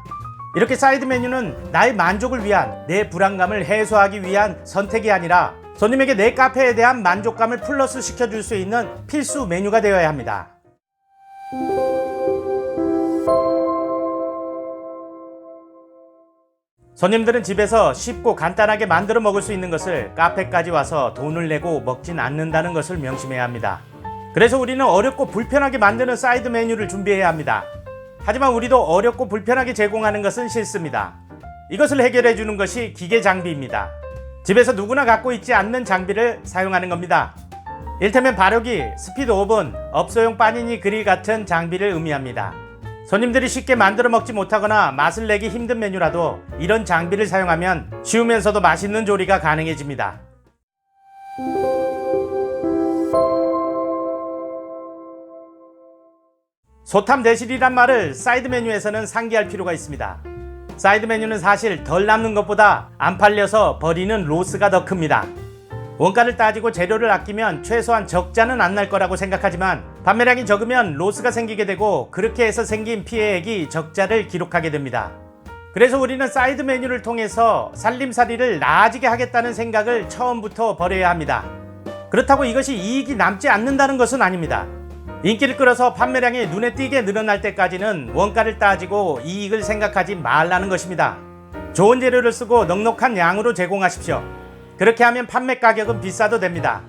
이렇게 사이드 메뉴는 나의 만족을 위한, 내 불안감을 해소하기 위한 선택이 아니라 손님에게 내 카페에 대한 만족감을 플러스 시켜줄 수 있는 필수 메뉴가 되어야 합니다. 손님들은 집에서 쉽고 간단하게 만들어 먹을 수 있는 것을 카페까지 와서 돈을 내고 먹진 않는다는 것을 명심해야 합니다. 그래서 우리는 어렵고 불편하게 만드는 사이드 메뉴를 준비해야 합니다. 하지만 우리도 어렵고 불편하게 제공하는 것은 싫습니다. 이것을 해결해 주는 것이 기계 장비입니다. 집에서 누구나 갖고 있지 않는 장비를 사용하는 겁니다. 일테면 발효기, 스피드 오븐, 업소용 빠니니 그릴 같은 장비를 의미합니다. 손님들이 쉽게 만들어 먹지 못하거나 맛을 내기 힘든 메뉴라도 이런 장비를 사용하면 쉬우면서도 맛있는 조리가 가능해집니다. 소탐 대실이란 말을 사이드 메뉴에서는 상기할 필요가 있습니다. 사이드 메뉴는 사실 덜 남는 것보다 안 팔려서 버리는 로스가 더 큽니다. 원가를 따지고 재료를 아끼면 최소한 적자는 안 날 거라고 생각하지만 판매량이 적으면 로스가 생기게 되고 그렇게 해서 생긴 피해액이 적자를 기록하게 됩니다. 그래서 우리는 사이드 메뉴를 통해서 살림살이를 나아지게 하겠다는 생각을 처음부터 버려야 합니다. 그렇다고 이것이 이익이 남지 않는다는 것은 아닙니다. 인기를 끌어서 판매량이 눈에 띄게 늘어날 때까지는 원가를 따지고 이익을 생각하지 말라는 것입니다. 좋은 재료를 쓰고 넉넉한 양으로 제공하십시오. 그렇게 하면 판매 가격은 비싸도 됩니다.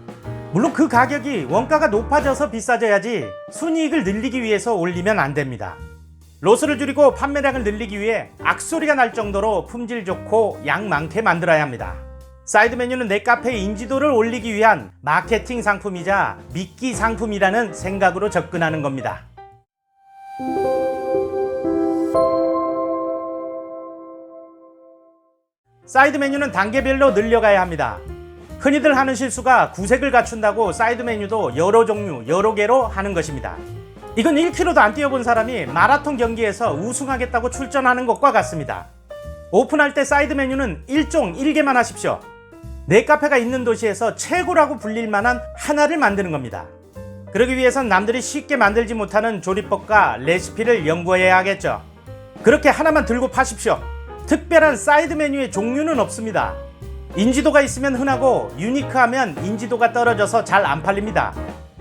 물론 그 가격이 원가가 높아져서 비싸져야지 순이익을 늘리기 위해서 올리면 안 됩니다. 로스를 줄이고 판매량을 늘리기 위해 악소리가 날 정도로 품질 좋고 양 많게 만들어야 합니다. 사이드 메뉴는 내 카페의 인지도를 올리기 위한 마케팅 상품이자 미끼 상품이라는 생각으로 접근하는 겁니다. 사이드 메뉴는 단계별로 늘려가야 합니다. 흔히들 하는 실수가 구색을 갖춘다고 사이드 메뉴도 여러 종류, 여러 개로 하는 것입니다. 이건 1km도 안 뛰어본 사람이 마라톤 경기에서 우승하겠다고 출전하는 것과 같습니다. 오픈할 때 사이드 메뉴는 1종 1개만 하십시오. 내 카페가 있는 도시에서 최고라고 불릴 만한 하나를 만드는 겁니다. 그러기 위해선 남들이 쉽게 만들지 못하는 조리법과 레시피를 연구해야 하겠죠. 그렇게 하나만 들고 파십시오. 특별한 사이드 메뉴의 종류는 없습니다. 인지도가 있으면 흔하고 유니크하면 인지도가 떨어져서 잘 안 팔립니다.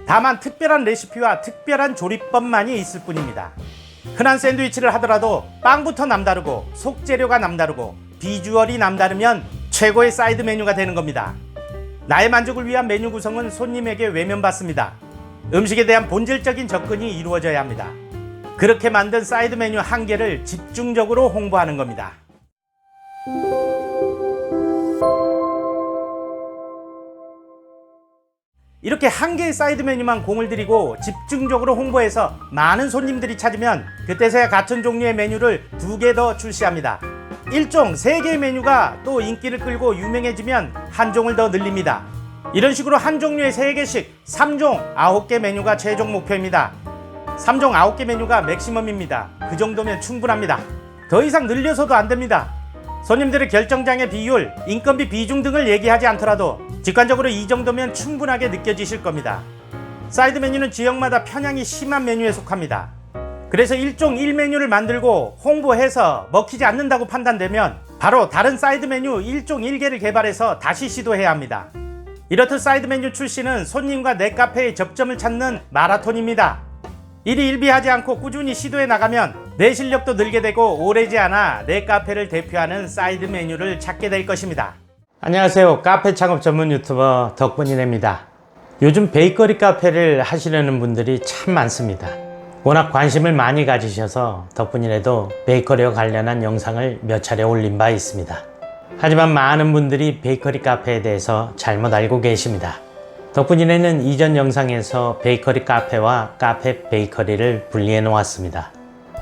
다만 특별한 레시피와 특별한 조리법만이 있을 뿐입니다. 흔한 샌드위치를 하더라도 빵부터 남다르고 속재료가 남다르고 비주얼이 남다르면 최고의 사이드 메뉴가 되는 겁니다. 나의 만족을 위한 메뉴 구성은 손님에게 외면받습니다. 음식에 대한 본질적인 접근이 이루어져야 합니다. 그렇게 만든 사이드 메뉴 한 개를 집중적으로 홍보하는 겁니다. 이렇게 한 개의 사이드 메뉴만 공을 들이고 집중적으로 홍보해서 많은 손님들이 찾으면 그때서야 같은 종류의 메뉴를 2개 더 출시합니다. 1종 3개의 메뉴가 또 인기를 끌고 유명해지면 한 종을 더 늘립니다. 이런 식으로 한 종류에 3개씩 3종 9개 메뉴가 최종 목표입니다. 3종 9개 메뉴가 맥시멈입니다. 그 정도면 충분합니다. 더 이상 늘려서도 안 됩니다. 손님들의 결정장애 비율, 인건비 비중 등을 얘기하지 않더라도 직관적으로 이 정도면 충분하게 느껴지실 겁니다. 사이드 메뉴는 지역마다 편향이 심한 메뉴에 속합니다. 그래서 1종 1메뉴를 만들고 홍보해서 먹히지 않는다고 판단되면 바로 다른 사이드 메뉴 1종 1개를 개발해서 다시 시도해야 합니다. 이렇듯 사이드 메뉴 출시는 손님과 내 카페의 접점을 찾는 마라톤입니다. 일이 일비하지 않고 꾸준히 시도해 나가면 내 실력도 늘게 되고 오래지 않아 내 카페를 대표하는 사이드 메뉴를 찾게 될 것입니다. 안녕하세요. 카페 창업 전문 유튜버 덕분이네입니다. 요즘 베이커리 카페를 하시려는 분들이 참 많습니다. 워낙 관심을 많이 가지셔서 덕분이네도 베이커리와 관련한 영상을 몇 차례 올린 바 있습니다. 하지만 많은 분들이 베이커리 카페에 대해서 잘못 알고 계십니다. 덕분이네는 이전 영상에서 베이커리 카페와 카페 베이커리를 분리해 놓았습니다.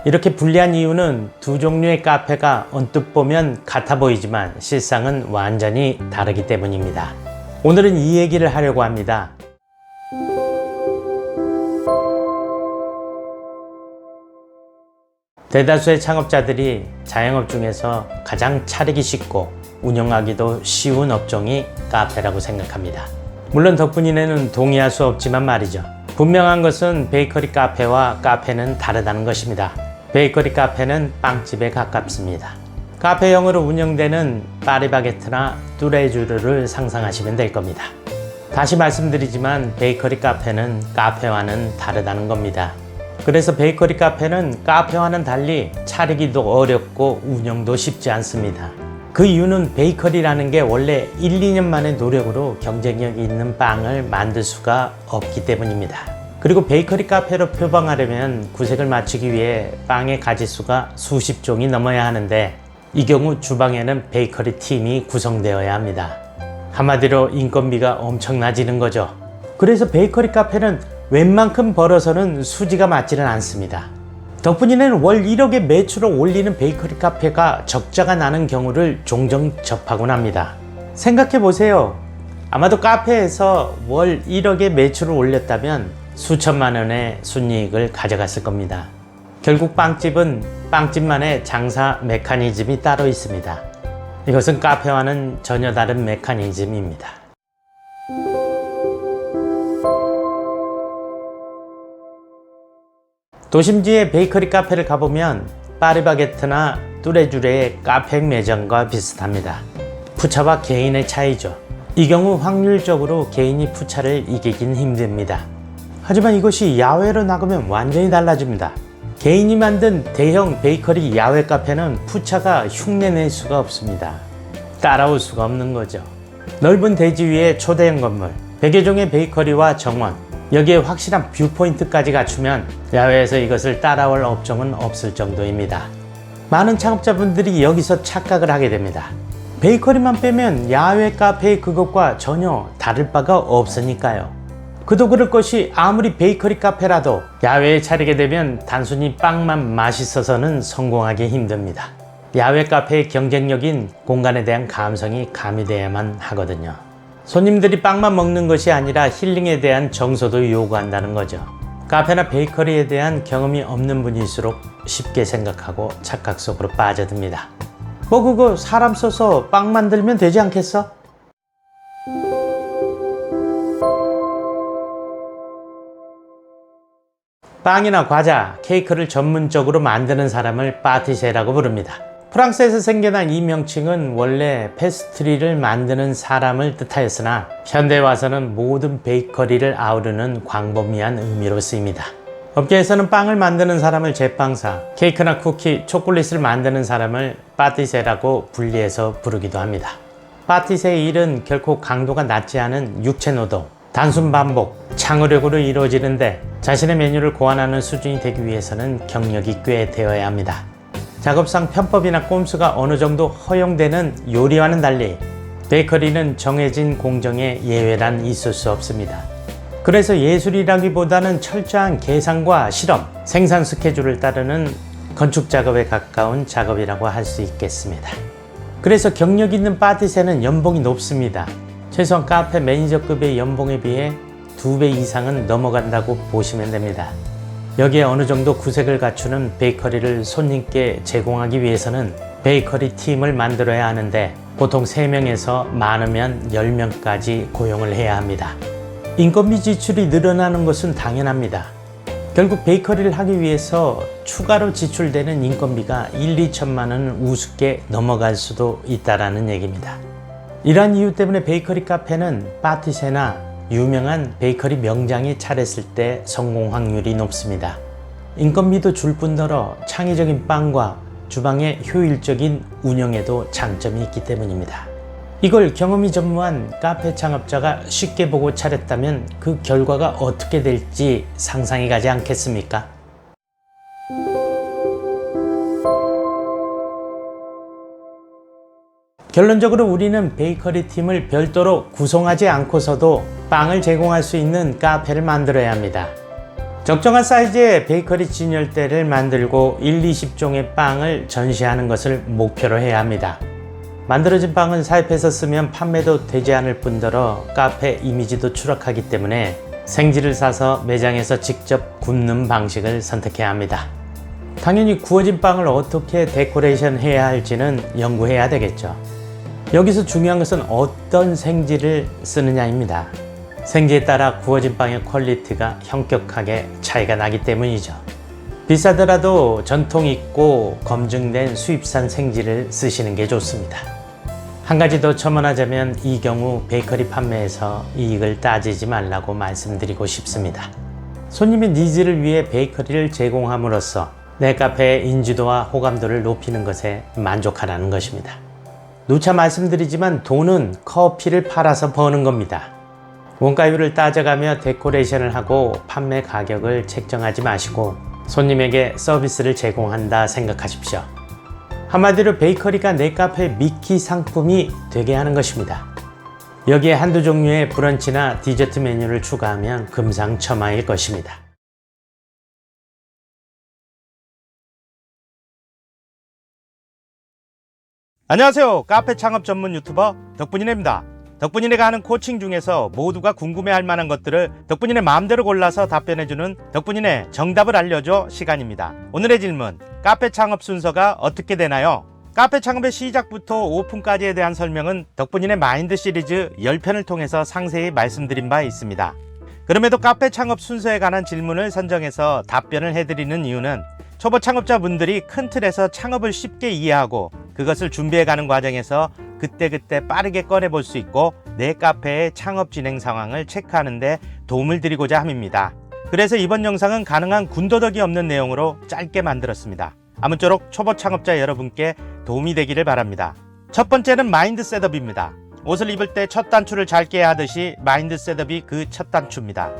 이렇게 분리한 이유는 두 종류의 카페가 언뜻 보면 같아 보이지만 실상은 완전히 다르기 때문입니다. 오늘은 이 얘기를 하려고 합니다. 대다수의 창업자들이 자영업 중에서 가장 차리기 쉽고 운영하기도 쉬운 업종이 카페라고 생각합니다. 물론 덕분이네는 동의할 수 없지만 말이죠. 분명한 것은 베이커리 카페와 카페는 다르다는 것입니다. 베이커리 카페는 빵집에 가깝습니다. 카페형으로 운영되는 파리바게트나 뚜레쥬르를 상상하시면 될 겁니다. 다시 말씀드리지만 베이커리 카페는 카페와는 다르다는 겁니다. 그래서 베이커리 카페는 카페와는 달리 차리기도 어렵고 운영도 쉽지 않습니다. 그 이유는 베이커리라는 게 원래 1, 2년 만의 노력으로 경쟁력이 있는 빵을 만들 수가 없기 때문입니다. 그리고 베이커리 카페로 표방하려면 구색을 맞추기 위해 빵의 가짓수가 수십 종이 넘어야 하는데 이 경우 주방에는 베이커리 팀이 구성되어야 합니다. 한마디로 인건비가 엄청나지는 거죠. 그래서 베이커리 카페는 웬만큼 벌어서는 수지가 맞지는 않습니다. 덕분이네는 월 1억의 매출을 올리는 베이커리 카페가 적자가 나는 경우를 종종 접하곤 합니다. 생각해보세요. 아마도 카페에서 월 1억의 매출을 올렸다면 수천만 원의 순이익을 가져갔을 겁니다. 결국 빵집은 빵집만의 장사 메커니즘이 따로 있습니다. 이것은 카페와는 전혀 다른 메커니즘입니다. 도심지의 베이커리 카페를 가보면 파리바게트나 뚜레쥬르의 카페 매장과 비슷합니다. 푸차와 개인의 차이죠. 이 경우 확률적으로 개인이 푸차를 이기긴 힘듭니다. 하지만 이것이 야외로 나가면 완전히 달라집니다. 개인이 만든 대형 베이커리 야외 카페는 푸차가 흉내낼 수가 없습니다. 따라올 수가 없는 거죠. 넓은 대지 위에 초대형 건물, 100여 종의 베이커리와 정원, 여기에 확실한 뷰포인트까지 갖추면 야외에서 이것을 따라올 업종은 없을 정도입니다. 많은 창업자분들이 여기서 착각을 하게 됩니다. 베이커리만 빼면 야외 카페의 그것과 전혀 다를 바가 없으니까요. 그도 그럴 것이 아무리 베이커리 카페라도 야외에 차리게 되면 단순히 빵만 맛있어서는 성공하기 힘듭니다. 야외 카페의 경쟁력인 공간에 대한 감성이 가미돼야만 하거든요. 손님들이 빵만 먹는 것이 아니라 힐링에 대한 정서도 요구한다는 거죠. 카페나 베이커리에 대한 경험이 없는 분일수록 쉽게 생각하고 착각 속으로 빠져듭니다. 뭐 그거 사람 써서 빵 만들면 되지 않겠어? 빵이나 과자, 케이크를 전문적으로 만드는 사람을 파티셰라고 부릅니다. 프랑스에서 생겨난 이 명칭은 원래 페스트리를 만드는 사람을 뜻하였으나 현대에 와서는 모든 베이커리를 아우르는 광범위한 의미로 쓰입니다. 업계에서는 빵을 만드는 사람을 제빵사, 케이크나 쿠키, 초콜릿을 만드는 사람을 파티셰라고 분리해서 부르기도 합니다. 파티셰의 일은 결코 강도가 낮지 않은 육체노동, 단순 반복, 창의력으로 이루어지는데 자신의 메뉴를 고안하는 수준이 되기 위해서는 경력이 꽤 되어야 합니다. 작업상 편법이나 꼼수가 어느 정도 허용되는 요리와는 달리 베이커리는 정해진 공정에 예외란 있을 수 없습니다. 그래서 예술이라기보다는 철저한 계산과 실험, 생산 스케줄을 따르는 건축 작업에 가까운 작업이라고 할 수 있겠습니다. 그래서 경력 있는 파티셰는 연봉이 높습니다. 최소한 카페 매니저급의 연봉에 비해 2배 이상은 넘어간다고 보시면 됩니다. 여기에 어느 정도 구색을 갖추는 베이커리를 손님께 제공하기 위해서는 베이커리 팀을 만들어야 하는데 보통 3명에서 많으면 10명까지 고용을 해야 합니다. 인건비 지출이 늘어나는 것은 당연합니다. 결국 베이커리를 하기 위해서 추가로 지출되는 인건비가 1~2천만 원은 우습게 넘어갈 수도 있다는 얘기입니다. 이러한 이유 때문에 베이커리 카페는 파티세나 유명한 베이커리 명장이 차렸을 때 성공 확률이 높습니다. 인건비도 줄 뿐더러 창의적인 빵과 주방의 효율적인 운영에도 장점이 있기 때문입니다. 이걸 경험이 전무한 카페 창업자가 쉽게 보고 차렸다면 그 결과가 어떻게 될지 상상이 가지 않겠습니까? 결론적으로 우리는 베이커리 팀을 별도로 구성하지 않고서도 빵을 제공할 수 있는 카페를 만들어야 합니다. 적정한 사이즈의 베이커리 진열대를 만들고 1~20종의 빵을 전시하는 것을 목표로 해야 합니다. 만들어진 빵은 사입해서 쓰면 판매도 되지 않을 뿐더러 카페 이미지도 추락하기 때문에 생지를 사서 매장에서 직접 굽는 방식을 선택해야 합니다. 당연히 구워진 빵을 어떻게 데코레이션 해야 할지는 연구해야 되겠죠. 여기서 중요한 것은 어떤 생지를 쓰느냐입니다. 생지에 따라 구워진 빵의 퀄리티가 현격하게 차이가 나기 때문이죠. 비싸더라도 전통 있고 검증된 수입산 생지를 쓰시는 게 좋습니다. 한 가지 더 첨언하자면 이 경우 베이커리 판매에서 이익을 따지지 말라고 말씀드리고 싶습니다. 손님의 니즈를 위해 베이커리를 제공함으로써 내 카페의 인지도와 호감도를 높이는 것에 만족하라는 것입니다. 누차 말씀드리지만 돈은 커피를 팔아서 버는 겁니다. 원가율을 따져가며 데코레이션을 하고 판매 가격을 책정하지 마시고 손님에게 서비스를 제공한다 생각하십시오. 한마디로 베이커리가 내 카페의 미끼 상품이 되게 하는 것입니다. 여기에 한두 종류의 브런치나 디저트 메뉴를 추가하면 금상첨화일 것입니다. 안녕하세요. 카페 창업 전문 유튜버 덕분이네입니다. 덕분이네가 하는 코칭 중에서 모두가 궁금해할 만한 것들을 덕분이네 마음대로 골라서 답변해주는 덕분이네 정답을 알려줘 시간입니다. 오늘의 질문, 카페 창업 순서가 어떻게 되나요? 카페 창업의 시작부터 오픈까지에 대한 설명은 덕분이네 마인드 시리즈 10편을 통해서 상세히 말씀드린 바 있습니다. 그럼에도 카페 창업 순서에 관한 질문을 선정해서 답변을 해드리는 이유는 초보 창업자분들이 큰 틀에서 창업을 쉽게 이해하고 그것을 준비해가는 과정에서 그때그때 빠르게 꺼내볼 수 있고 내 카페의 창업 진행 상황을 체크하는 데 도움을 드리고자 함입니다. 그래서 이번 영상은 가능한 군더더기 없는 내용으로 짧게 만들었습니다. 아무쪼록 초보 창업자 여러분께 도움이 되기를 바랍니다. 첫 번째는 마인드 셋업입니다. 옷을 입을 때 첫 단추를 잘 깨야 하듯이 마인드 셋업이 그 첫 단추입니다.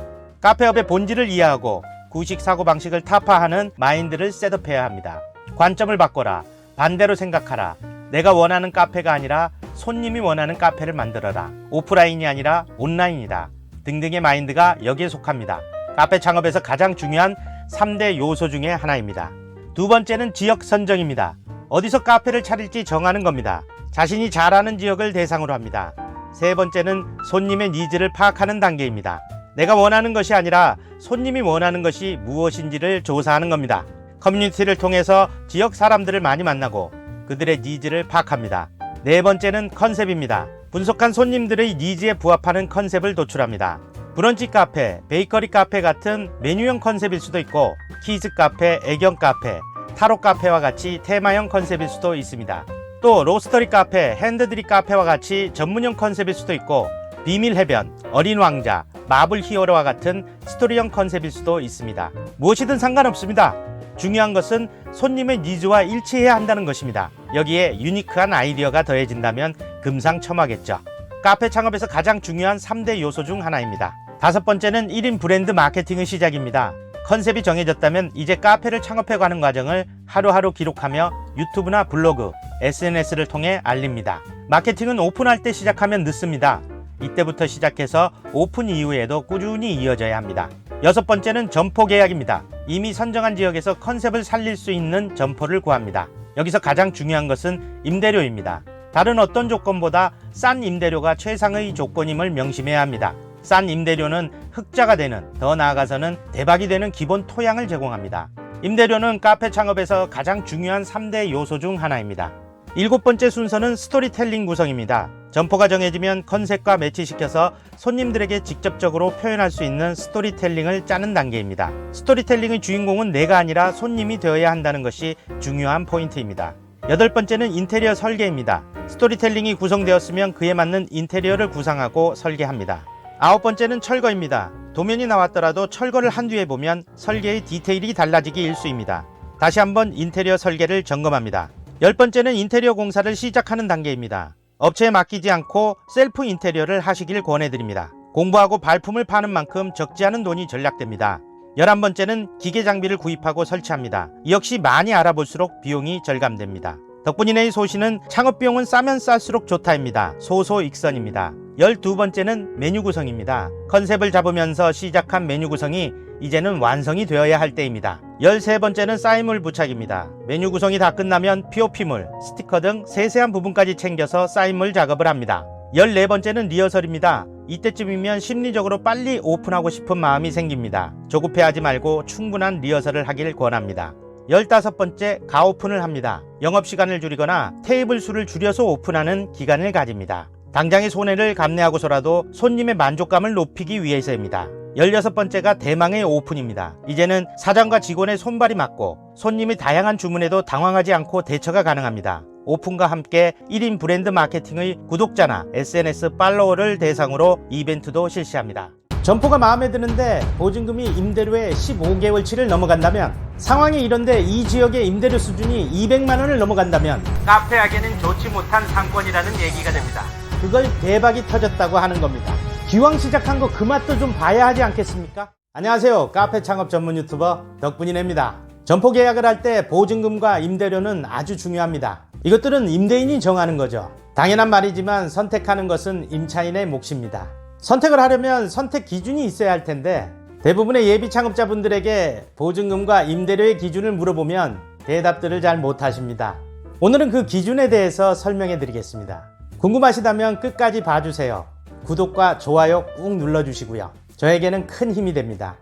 카페업의 본질을 이해하고 구식 사고방식을 타파하는 마인드를 셋업해야 합니다. 관점을 바꿔라. 반대로 생각하라. 내가 원하는 카페가 아니라 손님이 원하는 카페를 만들어라. 오프라인이 아니라 온라인이다. 등등의 마인드가 여기에 속합니다. 카페 창업에서 가장 중요한 3대 요소 중에 하나입니다. 두 번째는 지역 선정입니다. 어디서 카페를 차릴지 정하는 겁니다. 자신이 잘 아는 지역을 대상으로 합니다. 세 번째는 손님의 니즈를 파악하는 단계입니다. 내가 원하는 것이 아니라 손님이 원하는 것이 무엇인지를 조사하는 겁니다. 커뮤니티를 통해서 지역 사람들을 많이 만나고 그들의 니즈를 파악합니다. 네 번째는 컨셉입니다. 분석한 손님들의 니즈에 부합하는 컨셉을 도출합니다. 브런치 카페, 베이커리 카페 같은 메뉴형 컨셉일 수도 있고 키즈 카페, 애견 카페, 타로 카페와 같이 테마형 컨셉일 수도 있습니다. 또 로스터리 카페, 핸드드립 카페와 같이 전문형 컨셉일 수도 있고 비밀 해변, 어린 왕자, 마블 히어로와 같은 스토리형 컨셉일 수도 있습니다. 무엇이든 상관없습니다. 중요한 것은 손님의 니즈와 일치해야 한다는 것입니다. 여기에 유니크한 아이디어가 더해진다면 금상첨화겠죠. 카페 창업에서 가장 중요한 3대 요소 중 하나입니다. 다섯 번째는 1인 브랜드 마케팅의 시작입니다. 컨셉이 정해졌다면 이제 카페를 창업해가는 과정을 하루하루 기록하며 유튜브나 블로그, SNS를 통해 알립니다. 마케팅은 오픈할 때 시작하면 늦습니다. 이때부터 시작해서 오픈 이후에도 꾸준히 이어져야 합니다. 여섯 번째는 점포 계약입니다. 이미 선정한 지역에서 컨셉을 살릴 수 있는 점포를 구합니다. 여기서 가장 중요한 것은 임대료입니다. 다른 어떤 조건보다 싼 임대료가 최상의 조건임을 명심해야 합니다. 싼 임대료는 흑자가 되는, 더 나아가서는 대박이 되는 기본 토양을 제공합니다. 임대료는 카페 창업에서 가장 중요한 3대 요소 중 하나입니다. 7번째 순서는 스토리텔링 구성입니다. 점포가 정해지면 컨셉과 매치시켜서 손님들에게 직접적으로 표현할 수 있는 스토리텔링을 짜는 단계입니다. 스토리텔링의 주인공은 내가 아니라 손님이 되어야 한다는 것이 중요한 포인트입니다. 8번째는 인테리어 설계입니다. 스토리텔링이 구성되었으면 그에 맞는 인테리어를 구상하고 설계합니다. 9번째는 철거입니다. 도면이 나왔더라도 철거를 한 뒤에 보면 설계의 디테일이 달라지기 일쑤입니다. 다시 한번 인테리어 설계를 점검합니다. 10번째는 인테리어 공사를 시작하는 단계입니다. 업체에 맡기지 않고 셀프 인테리어를 하시길 권해드립니다. 공부하고 발품을 파는 만큼 적지 않은 돈이 절약됩니다. 11번째는 기계 장비를 구입하고 설치합니다. 이 역시 많이 알아볼수록 비용이 절감됩니다. 덕분이네의 소신은 창업 비용은 싸면 쌀수록 좋다입니다. 소소익선입니다. 12번째는 메뉴 구성입니다. 컨셉을 잡으면서 시작한 메뉴 구성이 이제는 완성이 되어야 할 때입니다. 13번째는 사인물 부착입니다. 메뉴 구성이 다 끝나면 POP물, 스티커 등 세세한 부분까지 챙겨서 사인물 작업을 합니다. 14번째는 리허설입니다. 이때쯤이면 심리적으로 빨리 오픈하고 싶은 마음이 생깁니다. 조급해하지 말고 충분한 리허설을 하길 권합니다. 15번째, 가오픈을 합니다. 영업시간을 줄이거나 테이블 수를 줄여서 오픈하는 기간을 가집니다. 당장의 손해를 감내하고서라도 손님의 만족감을 높이기 위해서입니다. 16번째가 대망의 오픈입니다. 이제는 사장과 직원의 손발이 맞고 손님이 다양한 주문에도 당황하지 않고 대처가 가능합니다. 오픈과 함께 1인 브랜드 마케팅의 구독자나 SNS 팔로워를 대상으로 이벤트도 실시합니다. 점포가 마음에 드는데 보증금이 임대료의 15개월치를 넘어간다면, 상황이 이런데 이 지역의 임대료 수준이 200만원을 넘어간다면 카페하기에는 좋지 못한 상권이라는 얘기가 됩니다. 그걸 대박이 터졌다고 하는 겁니다. 기왕 시작한 거 그 맛도 좀 봐야 하지 않겠습니까? 안녕하세요. 카페 창업 전문 유튜버 덕분이네입니다. 점포 계약을 할 때 보증금과 임대료는 아주 중요합니다. 이것들은 임대인이 정하는 거죠. 당연한 말이지만 선택하는 것은 임차인의 몫입니다. 선택을 하려면 선택 기준이 있어야 할 텐데, 대부분의 예비 창업자분들에게 보증금과 임대료의 기준을 물어보면 대답들을 잘 못하십니다. 오늘은 그 기준에 대해서 설명해 드리겠습니다. 궁금하시다면 끝까지 봐주세요. 구독과 좋아요 꾹 눌러주시고요. 저에게는 큰 힘이 됩니다.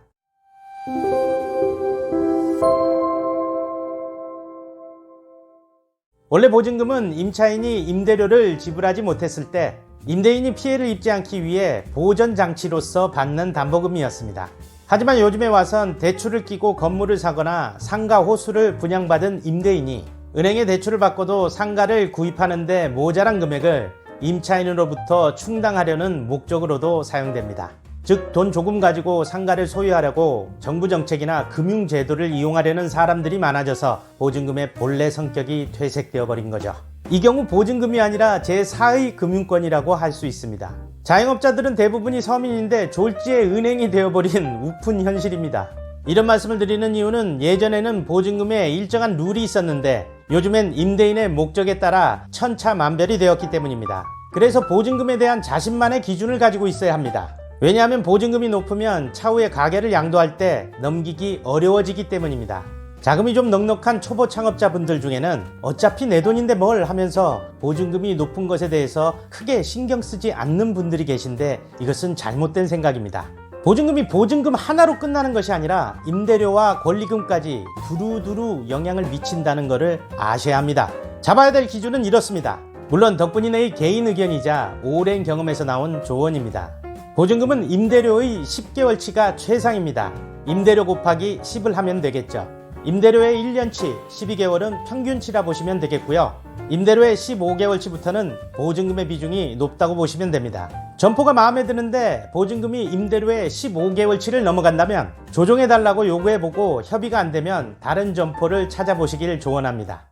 원래 보증금은 임차인이 임대료를 지불하지 못했을 때 임대인이 피해를 입지 않기 위해 보전장치로서 받는 담보금이었습니다. 하지만 요즘에 와선 대출을 끼고 건물을 사거나 상가 호수를 분양받은 임대인이 은행에 대출을 받고도 상가를 구입하는데 모자란 금액을 임차인으로부터 충당하려는 목적으로도 사용됩니다. 즉, 돈 조금 가지고 상가를 소유하려고 정부 정책이나 금융제도를 이용하려는 사람들이 많아져서 보증금의 본래 성격이 퇴색되어 버린 거죠. 이 경우 보증금이 아니라 제4의 금융권이라고 할 수 있습니다. 자영업자들은 대부분이 서민인데 졸지에 은행이 되어버린 우픈 현실입니다. 이런 말씀을 드리는 이유는 예전에는 보증금에 일정한 룰이 있었는데 요즘엔 임대인의 목적에 따라 천차만별이 되었기 때문입니다. 그래서 보증금에 대한 자신만의 기준을 가지고 있어야 합니다. 왜냐하면 보증금이 높으면 차후에 가게를 양도할 때 넘기기 어려워지기 때문입니다. 자금이 좀 넉넉한 초보 창업자분들 중에는 어차피 내 돈인데 뭘 하면서 보증금이 높은 것에 대해서 크게 신경 쓰지 않는 분들이 계신데, 이것은 잘못된 생각입니다. 보증금이 보증금 하나로 끝나는 것이 아니라 임대료와 권리금까지 두루두루 영향을 미친다는 것을 아셔야 합니다. 잡아야 될 기준은 이렇습니다. 물론 덕분이네의 개인 의견이자 오랜 경험에서 나온 조언입니다. 보증금은 임대료의 10개월치가 최상입니다. 임대료 곱하기 10을 하면 되겠죠. 임대료의 1년치, 12개월은 평균치라 보시면 되겠고요. 임대료의 15개월치부터는 보증금의 비중이 높다고 보시면 됩니다. 점포가 마음에 드는데 보증금이 임대료의 15개월치를 넘어간다면 조정해달라고 요구해보고 협의가 안되면 다른 점포를 찾아보시길 조언합니다.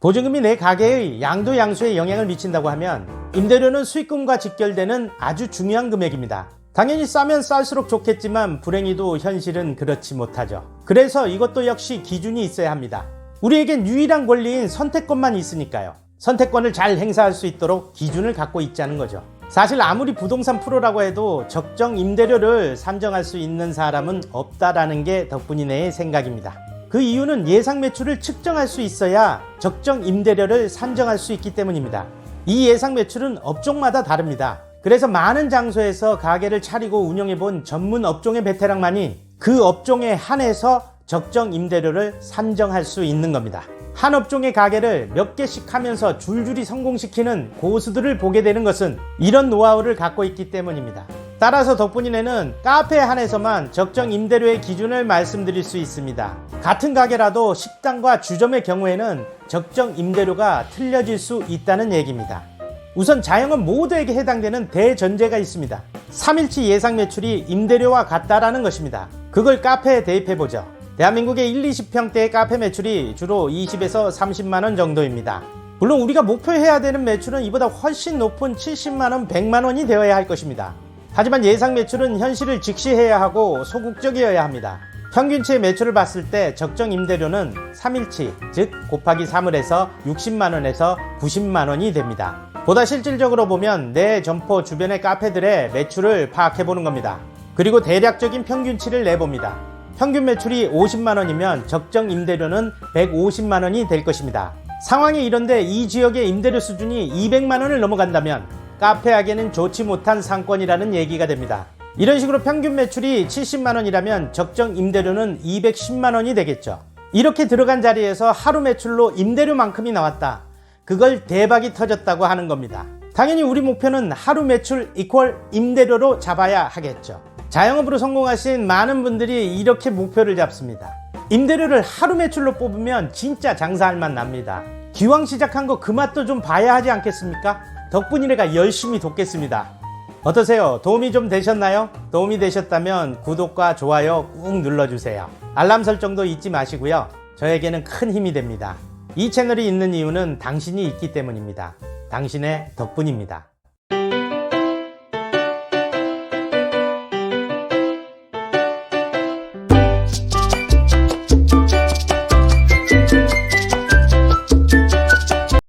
보증금이 내 가게의 양도 양수에 영향을 미친다고 하면 임대료는 수익금과 직결되는 아주 중요한 금액입니다. 당연히 싸면 쌀수록 좋겠지만 불행히도 현실은 그렇지 못하죠. 그래서 이것도 역시 기준이 있어야 합니다. 우리에겐 유일한 권리인 선택권만 있으니까요. 선택권을 잘 행사할 수 있도록 기준을 갖고 있자는 거죠. 사실 아무리 부동산 프로라고 해도 적정 임대료를 산정할 수 있는 사람은 없다라는 게 덕분이네의 생각입니다. 그 이유는 예상 매출을 측정할 수 있어야 적정 임대료를 산정할 수 있기 때문입니다. 이 예상 매출은 업종마다 다릅니다. 그래서 많은 장소에서 가게를 차리고 운영해본 전문 업종의 베테랑만이 그 업종에 한해서 적정 임대료를 산정할 수 있는 겁니다. 한 업종의 가게를 몇 개씩 하면서 줄줄이 성공시키는 고수들을 보게 되는 것은 이런 노하우를 갖고 있기 때문입니다. 따라서 덕분이네는 카페에 한해서만 적정 임대료의 기준을 말씀드릴 수 있습니다. 같은 가게라도 식당과 주점의 경우에는 적정 임대료가 틀려질 수 있다는 얘기입니다. 우선 자영업 모두에게 해당되는 대전제가 있습니다. 3일치 예상 매출이 임대료와 같다라는 것입니다. 그걸 카페에 대입해보죠. 대한민국의 1, 20평대의 카페 매출이 주로 20에서 30만원 정도입니다. 물론 우리가 목표해야 되는 매출은 이보다 훨씬 높은 70만원, 100만원이 되어야 할 것입니다. 하지만 예상 매출은 현실을 직시해야 하고 소극적이어야 합니다. 평균치의 매출을 봤을 때 적정 임대료는 3일치, 즉 곱하기 3을 해서 60만원에서 90만원이 됩니다. 보다 실질적으로 보면 내 점포 주변의 카페들의 매출을 파악해보는 겁니다. 그리고 대략적인 평균치를 내봅니다. 평균 매출이 50만원이면 적정 임대료는 150만원이 될 것입니다. 상황이 이런데 이 지역의 임대료 수준이 200만원을 넘어간다면 카페하기에는 좋지 못한 상권이라는 얘기가 됩니다. 이런 식으로 평균 매출이 70만원이라면 적정 임대료는 210만원이 되겠죠. 이렇게 들어간 자리에서 하루 매출로 임대료만큼이 나왔다. 그걸 대박이 터졌다고 하는 겁니다. 당연히 우리 목표는 하루 매출 이퀄 임대료로 잡아야 하겠죠. 자영업으로 성공하신 많은 분들이 이렇게 목표를 잡습니다. 임대료를 하루 매출로 뽑으면 진짜 장사할 맛 납니다. 기왕 시작한 거 그 맛도 좀 봐야 하지 않겠습니까? 덕분이네가 열심히 돕겠습니다. 어떠세요? 도움이 좀 되셨나요? 도움이 되셨다면 구독과 좋아요 꾹 눌러주세요. 알람 설정도 잊지 마시고요. 저에게는 큰 힘이 됩니다. 이 채널이 있는 이유는 당신이 있기 때문입니다. 당신의 덕분입니다.